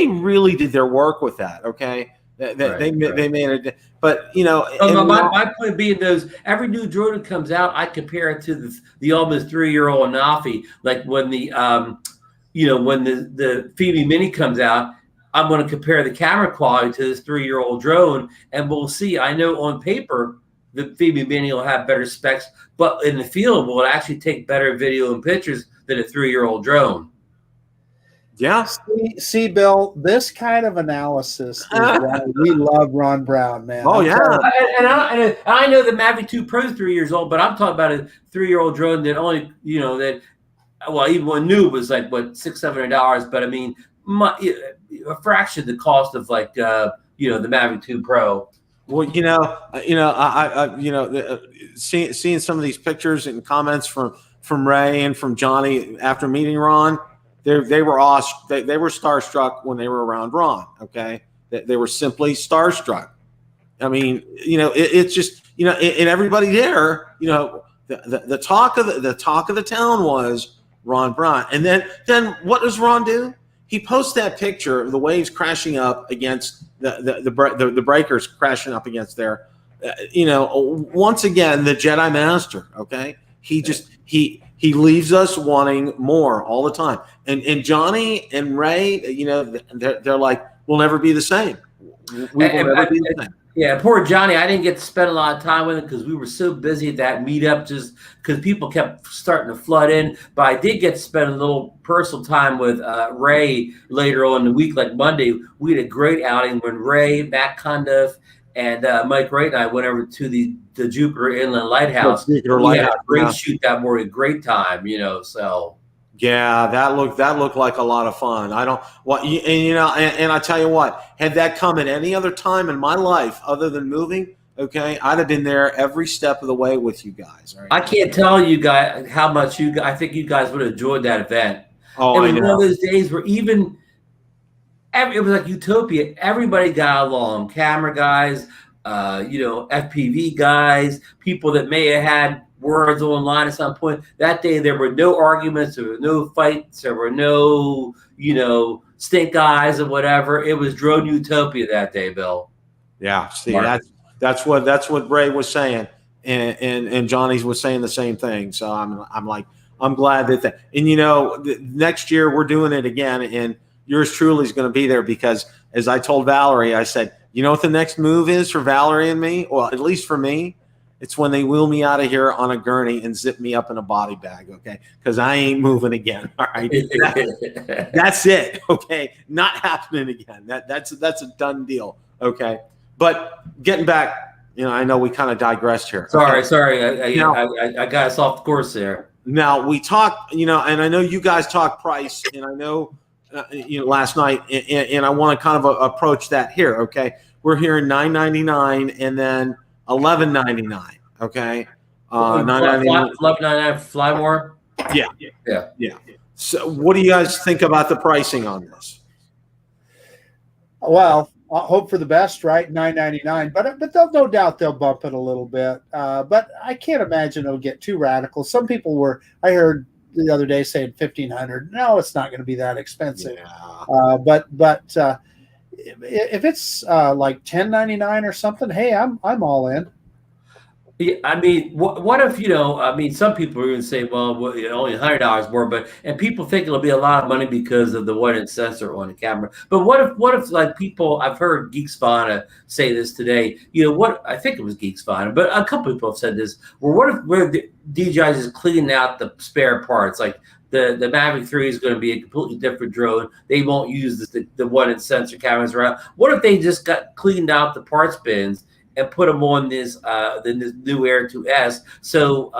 really did their work with that. Okay, they made it. But my point being, every new drone that comes out, I compare it to the almost 3-year-old Anafi. Like when the Fimi Mini comes out, I'm going to compare the camera quality to this 3-year-old drone, and we'll see. I know on paper the Fimi Mini will have better specs, but in the field will it actually take better video and pictures than a 3-year-old drone. Yeah. See, Bill, this kind of analysis is why we love Ron Brown, man. Oh, yeah. And I know the Mavic 2 Pro is 3 years old, but I'm talking about a 3-year-old drone that only, that, well, even one new was like, what, $600-700. But I mean, a fraction of the cost of like, the Mavic 2 Pro. Well, seeing some of these pictures and comments from Ray and from Johnny after meeting Ron, they were starstruck when they were around Ron. Okay, they were simply starstruck. I mean, it's just and everybody there, the talk of the town was Ron Brown. And then what does Ron do? He posts that picture of the waves crashing up against the breakers crashing up against there. Once again, the Jedi Master. Okay, he leaves us wanting more all the time. And Johnny and Ray, they're like, we'll never be the same. We will never be the same. Yeah, poor Johnny. I didn't get to spend a lot of time with him because we were so busy at that meetup, just because people kept starting to flood in. But I did get to spend a little personal time with Ray later on in the week, like Monday. We had a great outing when Ray, Matt Condiff, and Mike Wright and I went over to the Jupiter Inland Lighthouse. We had a great shoot that morning, great time, so. Yeah, that looked like a lot of fun. And I tell you what, had that come at any other time in my life other than moving, okay, I'd have been there every step of the way with you guys. Right? I can't tell you guys how much I think you guys would have enjoyed that event. Oh, it was one of those days where it was like utopia. Everybody got along. Camera guys, FPV guys, people that may have had words online at some point. That day there were no arguments, there were no fights, there were no stink eyes or whatever. It was drone utopia that day, Bill. Yeah, see, that's what Ray was saying, and Johnny was saying the same thing. So I'm glad that and next year we're doing it again, and yours truly is going to be there, because as I told Valerie, I said, what the next move is for Valerie and me? Well, at least for me, it's when they wheel me out of here on a gurney and zip me up in a body bag, okay? Because I ain't moving again, all right? That's it, okay? Not happening again. That's a done deal, okay? But getting back, I know we kind of digressed here. Sorry. I got us off the course there. Now, we talked, and I know you guys talked price, and I know, last night, and I want to kind of approach that here, okay? We're hearing $9.99 and then $11.99. Okay, $11.99 fly more. Yeah. So, what do you guys think about the pricing on this? Well, I hope for the best, right? $9.99, but they'll no doubt they'll bump it a little bit. But I can't imagine it'll get too radical. Some people I heard the other day saying $1,500. No, it's not going to be that expensive. Yeah. But if it's like $10.99 or something, hey, I'm all in. Yeah, I mean, what if some people are going to say, well, only $100 more, and people think it'll be a lot of money because of the 1-inch sensor on the camera. But what if like people? I've heard Geeksvana say this today. I think it was Geeksvana, but a couple people have said this. Well, what if the DJI is cleaning out the spare parts, like the Mavic 3 is going to be a completely different drone. They won't use the 1-inch sensor cameras around. What if they just got cleaned out the parts bins and put them on this new Air 2S? So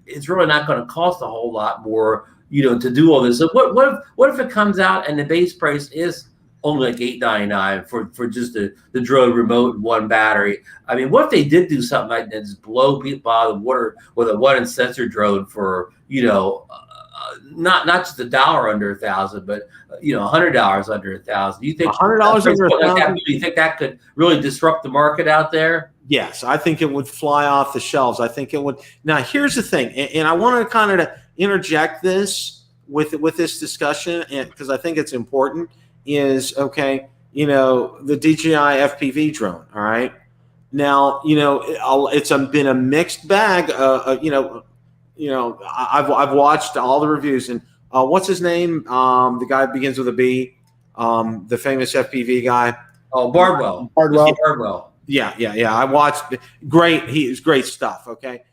it's really not going to cost a whole lot more, to do all this. So what if it comes out and the base price is only like $8.99 for just the drone remote and one battery? I mean, what if they did do something like that, just blow people out of the water with a 1-inch sensor drone for not just $1 under $1,000, but $100 under $1,000? You think $100 under $1,000? Do you think that could really disrupt the market out there? Yes, I think it would fly off the shelves. I think it would. Now, here's the thing, and I want to kind of interject this with this discussion, because I think it's important. Is okay. The DJI FPV drone. All right. Now, it's been a mixed bag. I've watched all the reviews, and what's his name? The guy begins with a B, the famous FPV guy. Oh, Bardwell. Bardwell. Yeah. I watched. He's great stuff. Okay.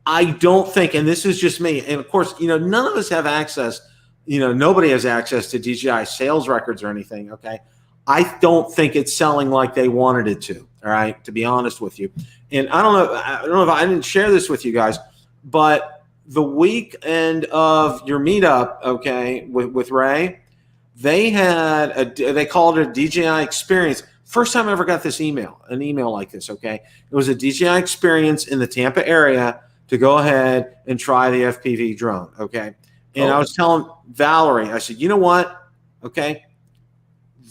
I don't think, and this is just me, and of course, none of us have access, nobody has access to DJI sales records or anything. Okay. I don't think it's selling like they wanted it to. All right. To be honest with you. And I don't know if I didn't share this with you guys, but the weekend of your meetup, okay, with Ray, they called it a DJI experience. First time I ever got an email like this, okay? It was a DJI experience in the Tampa area to go ahead and try the FPV drone, okay? And I was telling Valerie, I said, you know what, okay?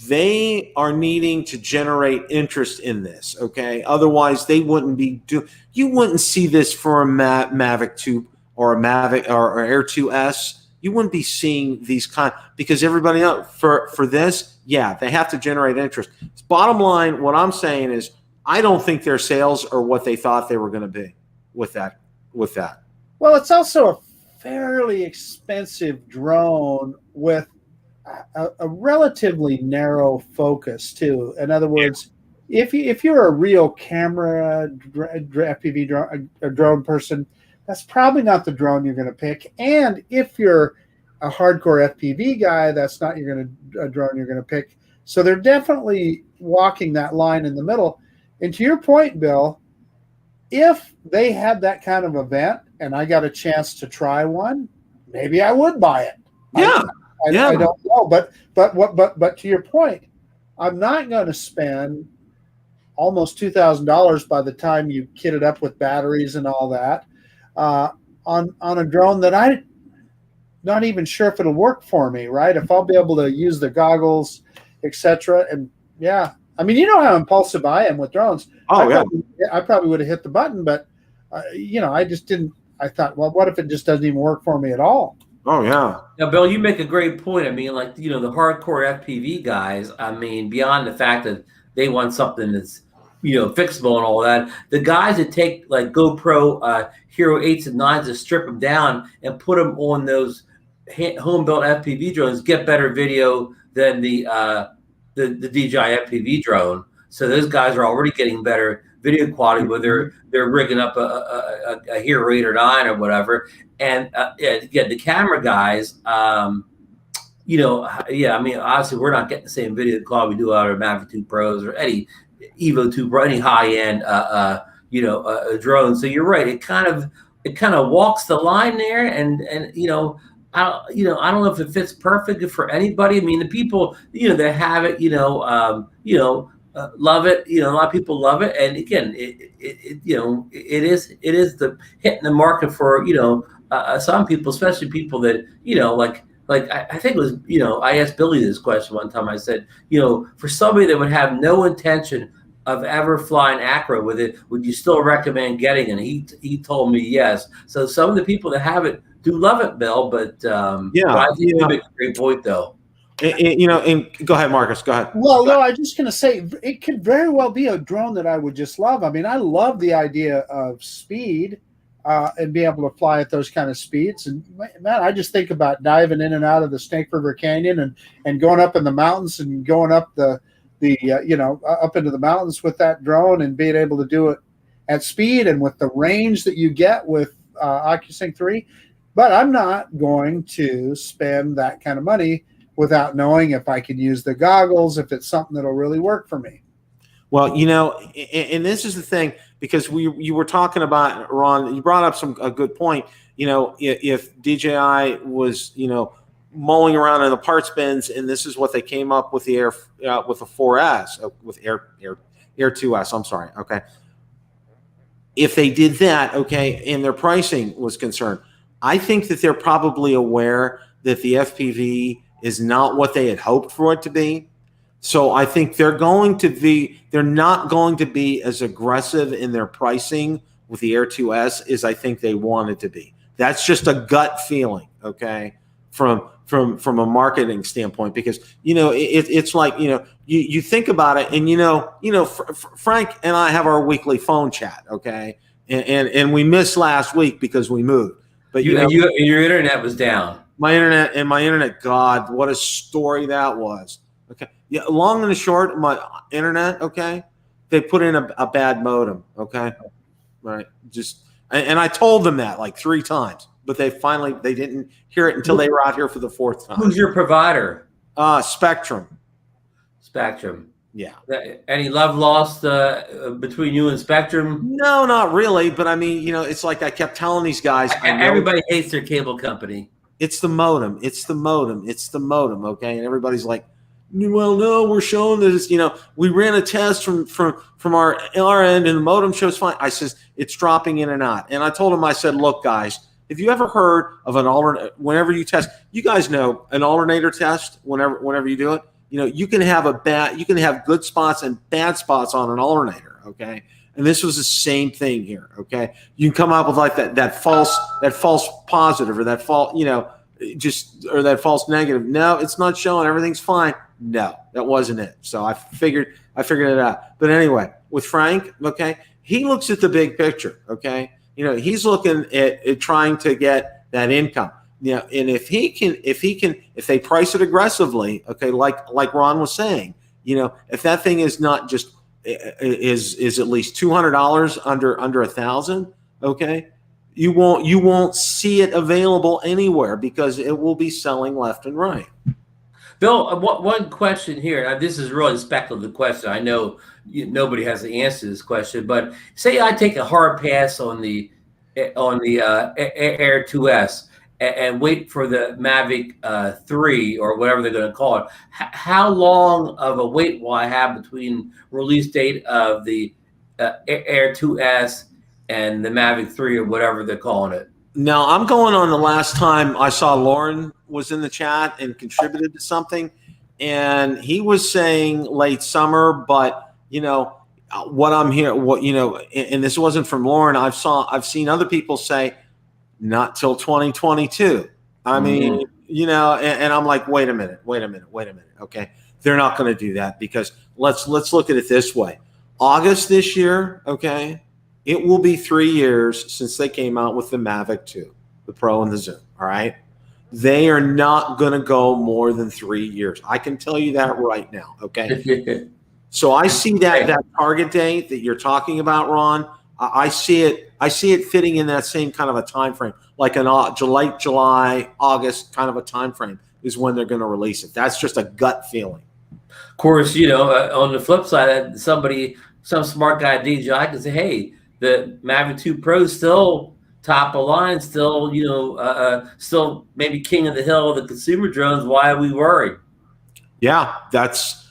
They are needing to generate interest in this, okay? Otherwise, they wouldn't be you wouldn't see this for a Mavic 2 or a Mavic or Air 2S. You wouldn't be seeing these because everybody else for this, yeah, they have to generate interest. Bottom line, what I'm saying is I don't think their sales are what they thought they were going to be with that. Well, it's also a fairly expensive drone with a relatively narrow focus too. In other words, if you're a real camera FPV drone person, that's probably not the drone you're going to pick. And if you're a hardcore FPV guy, that's not a drone you're going to pick. So they're definitely walking that line in the middle. And to your point, Bill, if they had that kind of event and I got a chance to try one, maybe I would buy it. Yeah. I don't know, but to your point, I'm not going to spend almost $2,000 by the time you kit it up with batteries and all that. On a drone that I'm not even sure if it'll work for me, right? If I'll be able to use the goggles, etc. And yeah, I mean, you know how impulsive I am with drones. I probably would have hit the button, but I just didn't. I thought, well, what if it just doesn't even work for me at all? Oh yeah. Now, Bill, you make a great point. I mean, like the hardcore FPV guys. I mean, beyond the fact that they want something that's fixable and all that. The guys that take like GoPro Hero 8s and 9s to strip them down and put them on those home-built FPV drones get better video than the DJI FPV drone. So those guys are already getting better video quality, whether they're rigging up a Hero 8 or 9 or whatever. And again, the camera guys, I mean, obviously we're not getting the same video quality we do out of Mavic 2 Pros or any Evo 2 Pro, any high-end drone. So you're right. It kind of walks the line there, and I don't know if it fits perfect for anybody. I mean, the people that have it, love it. A lot of people love it, and again, it is the hitting the market for some people, especially people that like I think it was, I asked Billy this question one time. I said, for somebody that would have no intention of ever flying acro with it, would you still recommend getting it? And he told me yes. So some of the people that have it do love it, Bill. But but I think you make a great point, though. And go ahead, Marcus. Go ahead. Well, no, I was just going to say it could very well be a drone that I would just love. I mean, I love the idea of speed. And be able to fly at those kind of speeds. And man, I just think about diving in and out of the Snake River Canyon and going up in the mountains and going up up into the mountains with that drone and being able to do it at speed and with the range that you get with OcuSync 3. But I'm not going to spend that kind of money without knowing if I can use the goggles, if it's something that'll really work for me. Well, and this is the thing, because you were talking about, Ron, you brought up a good point. If DJI was, mulling around in the parts bins, and this is what they came up with the Air, with the 4S, with Air 2S, I'm sorry, okay. If they did that, okay, and their pricing was concerned, I think that they're probably aware that the FPV is not what they had hoped for it to be. So I think they're not going to be as aggressive in their pricing with the Air 2S as I think they wanted to be. That's just a gut feeling, okay, from a marketing standpoint, because it's like you think about it, and Frank and I have our weekly phone chat, okay, and we missed last week because we moved, but your internet was down. My internet, God, what a story that was. Okay. Yeah, long and the short, my internet, okay, they put in a bad modem, okay, right? And I told them that like 3 times but they didn't hear it until they were out here for the fourth time. Who's your provider? Spectrum. Spectrum. Yeah. Any love lost between you and Spectrum? No, not really. But I mean, it's like I kept telling these guys. Everybody hates their cable company. It's the modem. It's the modem. It's the modem. Okay, and everybody's like, well, no, we're showing that it's, we ran a test from our end, and the modem shows fine. I says it's dropping in and out. And I told him, I said, look, guys, have you ever heard of an alternator? Whenever you test, you guys know an alternator test. Whenever you do it, you can have good spots and bad spots on an alternator. Okay. And this was the same thing here. Okay. You can come up with like that false positive or that false, or that false negative. No, it's not showing. Everything's fine. No, that wasn't it. So I figured it out. But anyway, with Frank, okay, he looks at the big picture. Okay. He's looking at trying to get that income. And if they price it aggressively, okay, like Ron was saying, if that thing is not just is at least $200 under $1,000, okay, you won't see it available anywhere because it will be selling left and right. Bill, one question here. Now, this is really a speculative question. I know nobody has the answer to this question, but say I take a hard pass on the Air 2S and wait for the Mavic 3 or whatever they're going to call it. How long of a wait will I have between release date of the Air 2S and the Mavic 3 or whatever they're calling it? Now, I'm going on the last time I saw Lauren was in the chat and contributed to something, and he was saying late summer, but what I'm here, and this wasn't from Lauren. I've seen other people say not till 2022. I mean, and I'm like, wait a minute. Okay, they're not going to do that because let's look at it this way. August this year, okay, it will be 3 years since they came out with the Mavic 2, the Pro and the Zoom. All right, they are not going to go more than 3 years. I can tell you that right now. Okay. So I see that target date that you're talking about, Ron. I see it fitting in that same kind of a time frame, like an late July, August kind of a time frame is when they're going to release it. That's just a gut feeling. Of course, on the flip side, some smart guy at DJI can say, "Hey, the Mavic 2 Pro is still top of line, still still maybe king of the hill of the consumer drones. Why are we worried?" Yeah, that's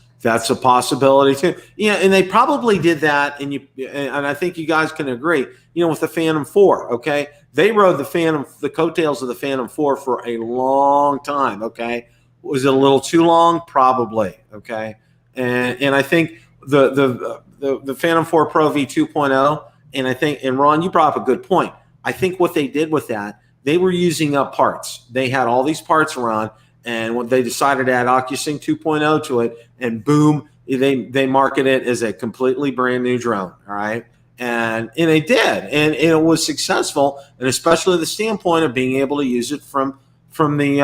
a possibility too. Yeah, and they probably did that, and I think you guys can agree. With the Phantom 4, okay, they rode the coattails of the Phantom 4 for a long time. Okay, was it a little too long? Probably. Okay, and I think the Phantom 4 Pro V 2.0, and Ron, you brought up a good point. I think what they did with that, they were using up parts. They had all these parts around. And when they decided to add OcuSync 2.0 to it, and boom, they market it as a completely brand new drone. All right, and they did, and it was successful, and especially the standpoint of being able to use it from the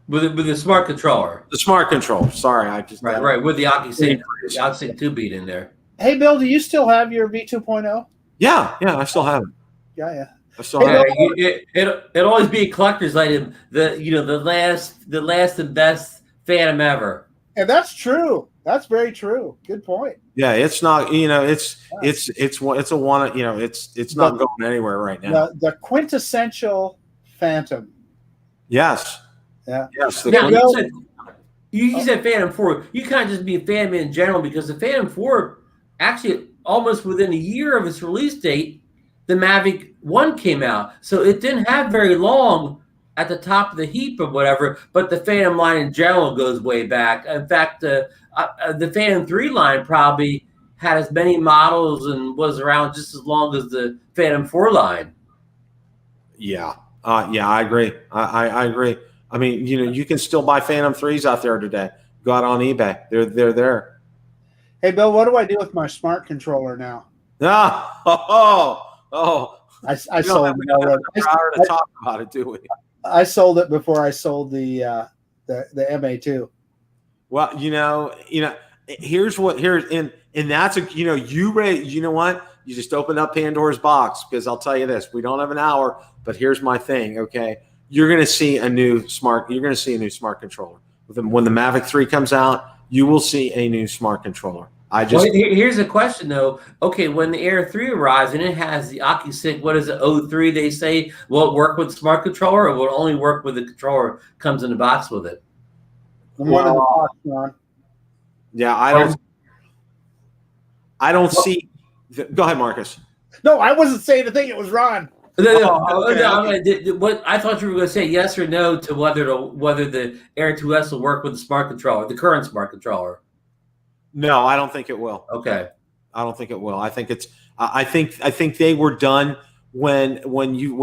with the smart controller. The smart controller. Sorry, I just right with the OcuSync 2 beat in there. Hey, Bill, do you still have your V 2.0? Yeah, I still have it. Yeah. It'll always be a collector's item. The last and best Phantom ever. And that's true. That's very true. Good point. Yeah, it's not. It's a one. It's not going anywhere right now. The quintessential Phantom. Yes. Yeah. Yes. You said Phantom 4. You can't just be a Phantom in general because the Phantom 4 actually almost within a year of its release date, the Mavic 1 came out. So it didn't have very long at the top of the heap or whatever, but the Phantom line in general goes way back. In fact, the Phantom 3 line probably had as many models and was around just as long as the Phantom 4 line. Yeah. I agree. I agree. I mean, you can still buy Phantom 3s out there today. Go out on eBay. They're there. Hey, Bill, what do I do with my smart controller now? I sold it. To talk about it, do we? I sold it before I sold the MA2. Well, here's and that's you know what you just opened up Pandora's box, because I'll tell you this: we don't have an hour, but here's my thing. Okay, you're going to see a new smart controller. When the Mavic 3 comes out, you will see a new smart controller. Here's a question though. Okay, when the Air 3 arrives and it has the AccuSync, what is it, 03, they say, will it work with the smart controller, or will it only work with the controller comes in the box with it? One of the box, Ron. Yeah, I don't see. Go ahead, Marcus. No, I wasn't saying a thing. It was Ron. What I thought you were going to say yes or no to whether the Air 2S will work with the smart controller, the current smart controller. No, I don't think it will. Okay, I don't think it will. I think it's. I think they were done when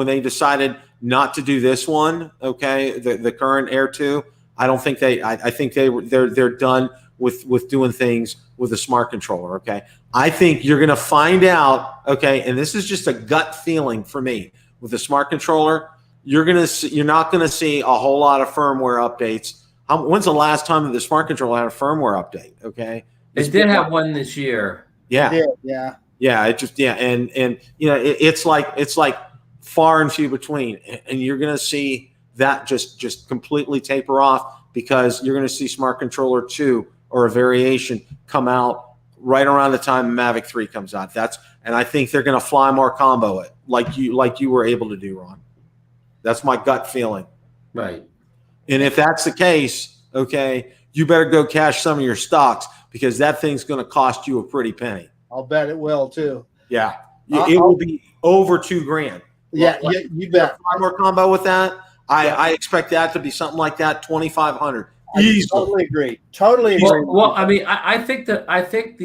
they decided not to do this one. Okay, the current Air 2. I don't think they. I think they're done with doing things with a smart controller. Okay, I think you're going to find out. Okay, and this is just a gut feeling for me with the smart controller. You're not going to see a whole lot of firmware updates. When's the last time that the smart controller had a firmware update? Okay. It did have one this year. Yeah. It did, yeah. Yeah. It just, yeah. And you know, it's like far and few between. And you're going to see that just completely taper off, because you're going to see Smart Controller 2 or a variation come out right around the time Mavic 3 comes out. And I think they're going to fly more combo it like you were able to do, Ron. That's my gut feeling. Right. And if that's the case, okay, you better go cash some of your stocks, because that thing's going to cost you a pretty penny. I'll bet it will too. Yeah, it will be over $2,000. Yeah, you bet. Fly more combo with that. I expect that to be something like that, 2,500. I totally agree. Totally agree. Well, I mean, I think the Mavic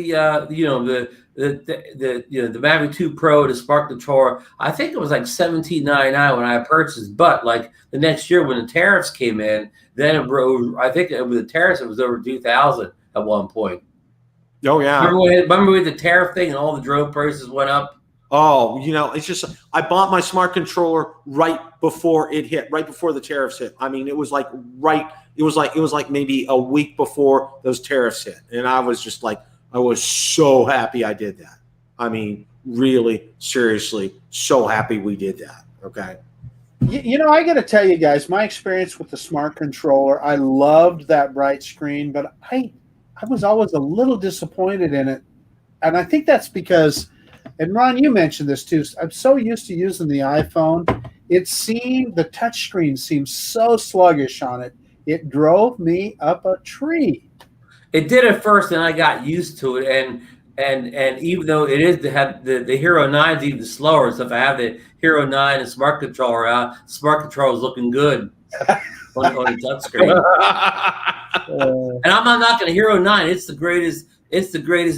2 Pro, the Smart Controller, I think it was like $1,799 when I purchased. But like the next year when the tariffs came in, then I think with the tariffs it was over $2,000 at one point. Oh yeah. Remember with the tariff thing and all the drone prices went up? Oh, you know, it's just I bought my smart controller right before it hit, right before the tariffs hit. I mean, it was like maybe a week before those tariffs hit. And I was just like, I was so happy I did that. I mean, really, seriously, so happy we did that. Okay. You know, I got to tell you guys, my experience with the smart controller, I loved that bright screen, but I was always a little disappointed in it. And I think that's because, and Ron, you mentioned this too, I'm so used to using the iPhone. The touch screen seems so sluggish on it. It drove me up a tree. It did at first, and I got used to it. And even though it is to have the Hero 9 is even slower and stuff, I have the Hero 9 and Smart Controller out. Smart Controller is looking good on the touch screen. And I'm not knocking a Hero 9. It's the greatest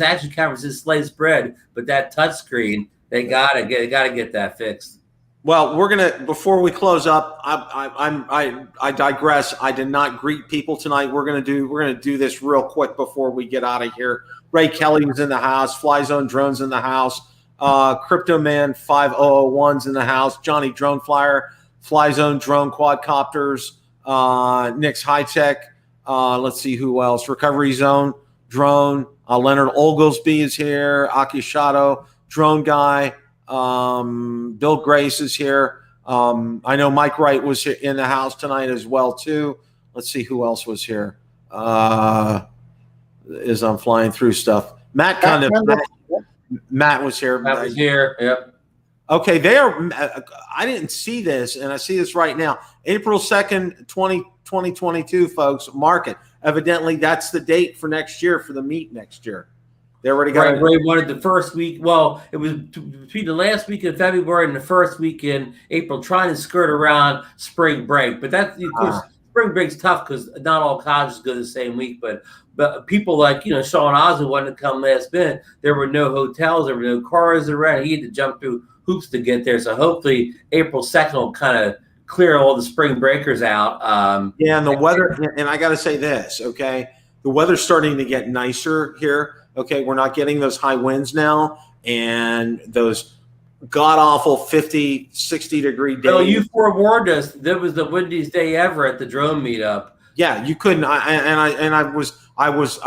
action camera since sliced bread. But that touch screen, they gotta get that fixed. Well, we're gonna, before we close up, I digress. I did not greet people tonight. We're gonna do this real quick before we get out of here. Ray Kelly was in the house. Fly Zone Drones in the house. Crypto Man 5001's in the house. Johnny Drone Flyer, Fly Zone Drone Quadcopters. Nick's High Tech. Let's see who else. Recovery Zone Drone. Leonard Oglesby is here. Aki Shadow Drone Guy. Bill Grace is here. I know Mike Wright was here in the house tonight as well too. Let's see who else was here. As I'm flying through stuff, Matt was here. Matt was here. Yep. Okay, I didn't see this, and I see this right now. April 2nd, 2022, folks. Mark it. Evidently, that's the date for next year, for the meet next year. They already got Ray wanted the first week. Well, it was between the last week in February and the first week in April, trying to skirt around spring break. But that, of course, spring break's tough because not all colleges go the same week. But people like, Sean Osmond wanted to come last minute. There were no hotels. There were no cars around. He had to jump through hoops to get there. So hopefully April 2nd will kind of clear all the spring breakers out. And the weather, and I got to say this, okay? The weather's starting to get nicer here. Okay, we're not getting those high winds now and those god-awful 50, 60-degree days. Well, you forewarned us. That was the windiest day ever at the drone meetup. Yeah, you couldn't. I was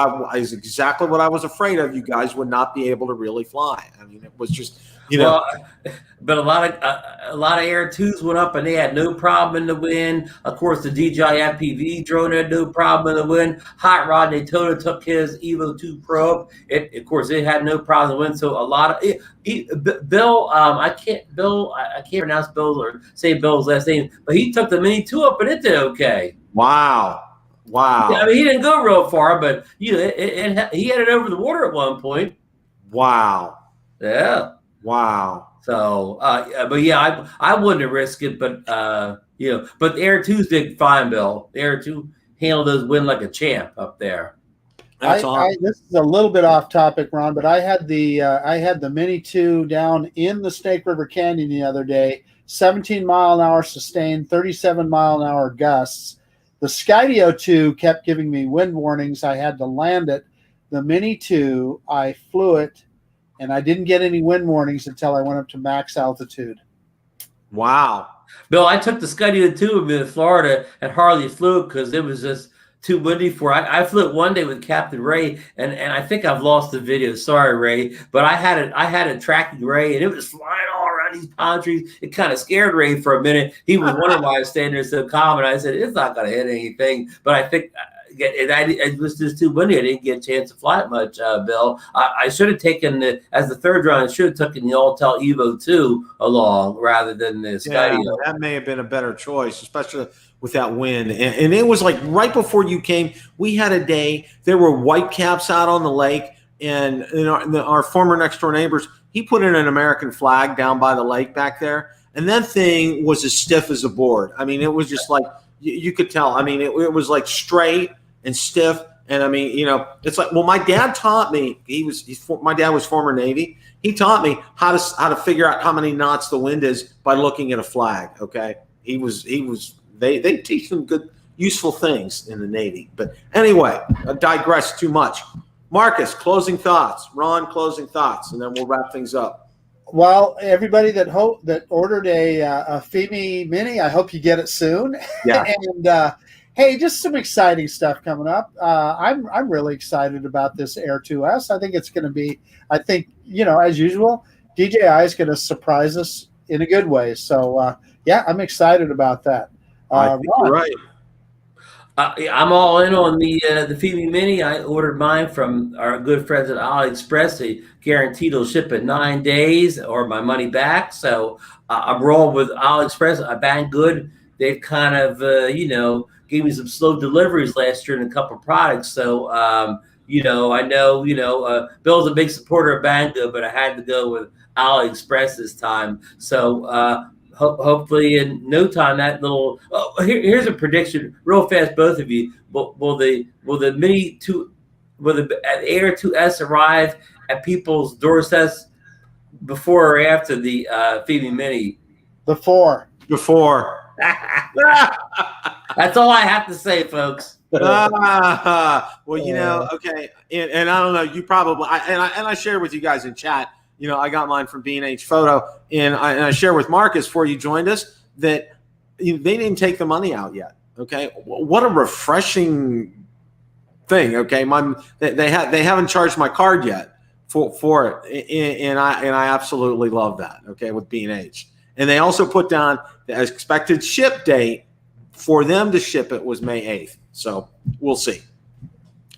exactly what I was afraid of. You guys would not be able to really fly. I mean, it was just, you know. Well, but a lot of Air 2s went up and they had no problem in the wind. Of course, the DJI Fpv Drone had no problem in the wind. Hot Rod Daytona took his Evo 2 probe. Of course, it had no problem in the wind. So a lot of Bill, I can't pronounce Bill or say Bill's last name, but he took the Mini 2 up and it did okay. Wow. Wow. Yeah, I mean, he didn't go real far, but he had it over the water at one point. Wow. Yeah. Wow. So, but yeah, I wouldn't have risked it, but but the Air 2s did fine, Bill. The Air 2 handled those wind like a champ up there. That's awesome. This is a little bit off topic, Ron, but I had the Mini 2 down in the Snake River Canyon the other day. 17-mile-an-hour sustained, 37-mile-an-hour gusts. The Skydio 2 kept giving me wind warnings. I had to land it. The Mini 2, I flew it, and I didn't get any wind warnings until I went up to max altitude. Wow. Bill, I took the Skydio 2 in Florida and hardly flew it because it was just too windy for it. I flew it one day with Captain Ray, and I think I've lost the video. Sorry, Ray, but I had a tracking Ray, and it was flying all around these palm trees. It kind of scared Ray for a minute. He was wondering why I was standing there so calm, and I said, it's not going to hit anything. But I think it was just too windy. I didn't get a chance to fly it much, Bill. I should have taken as the third drone. I should have taken the Altel Evo 2 along rather than the Skydio. Yeah, that may have been a better choice, especially with that wind. And it was like right before you came, we had a day. There were whitecaps out on the lake, and our former next door neighbors, he put in an American flag down by the lake back there, and that thing was as stiff as a board. I mean, it was just like you could tell. I mean, it was like straight and stiff. And I mean, it's like, well, my dad taught me. My dad was former Navy. He taught me how to figure out how many knots the wind is by looking at a flag. Okay, they teach them good, useful things in the Navy. But anyway, I digress too much. Marcus, closing thoughts. Ron, closing thoughts, and then we'll wrap things up. Well, everybody that ordered a Fimi Mini, I hope you get it soon. Yeah. And hey, just some exciting stuff coming up. I'm really excited about this Air 2S. I think it's going to be. I think as usual, DJI is going to surprise us in a good way. So yeah, I'm excited about that. I think you're right. I'm all in on the Fimi Mini. I ordered mine from our good friends at AliExpress. They guaranteed it'll ship in 9 days or my money back. So I'm rolling with AliExpress. Banggood. They've kind of gave me some slow deliveries last year in a couple of products. So I know Bill's a big supporter of Banggood, but I had to go with AliExpress this time. So hopefully in no time that little. Here's a prediction, real fast, both of you. Will the Mini 2, will the Air 2S arrive at people's doorsteps before or after the Fimi Mini? Before. That's all I have to say, folks. Well, okay, and I don't know. You probably I shared with you guys in chat. I got mine from B&H Photo, and I shared with Marcus before you joined us that they didn't take the money out yet. Okay, what a refreshing thing. Okay, they haven't charged my card yet for it, and I absolutely love that. Okay, with B&H, and they also put down the expected ship date for them to ship it was May 8th. So we'll see.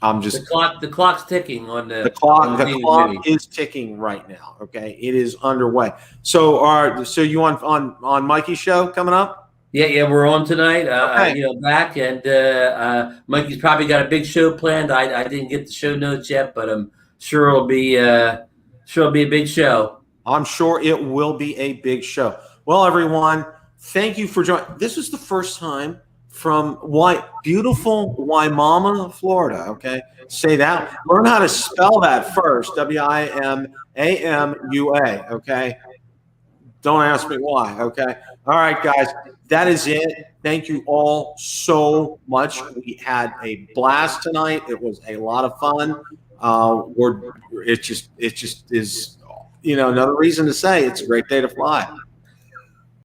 I'm just the clock's ticking on the clock. The clock is ticking right now. Okay, it is underway. So, so you on Mikey's show coming up? Yeah, we're on tonight. Okay. Back, and Mikey's probably got a big show planned. I didn't get the show notes yet, but I'm sure it'll be a big show. I'm sure it will be a big show. Well, everyone, thank you for joining. This is the first time from beautiful Wimauma, Florida. Okay, say that. Learn how to spell that first. WIMAMUA. Okay, don't ask me why. Okay, all right, guys, that is it. Thank you all so much. We had a blast tonight. It was a lot of fun. It just is another reason to say it's a great day to fly.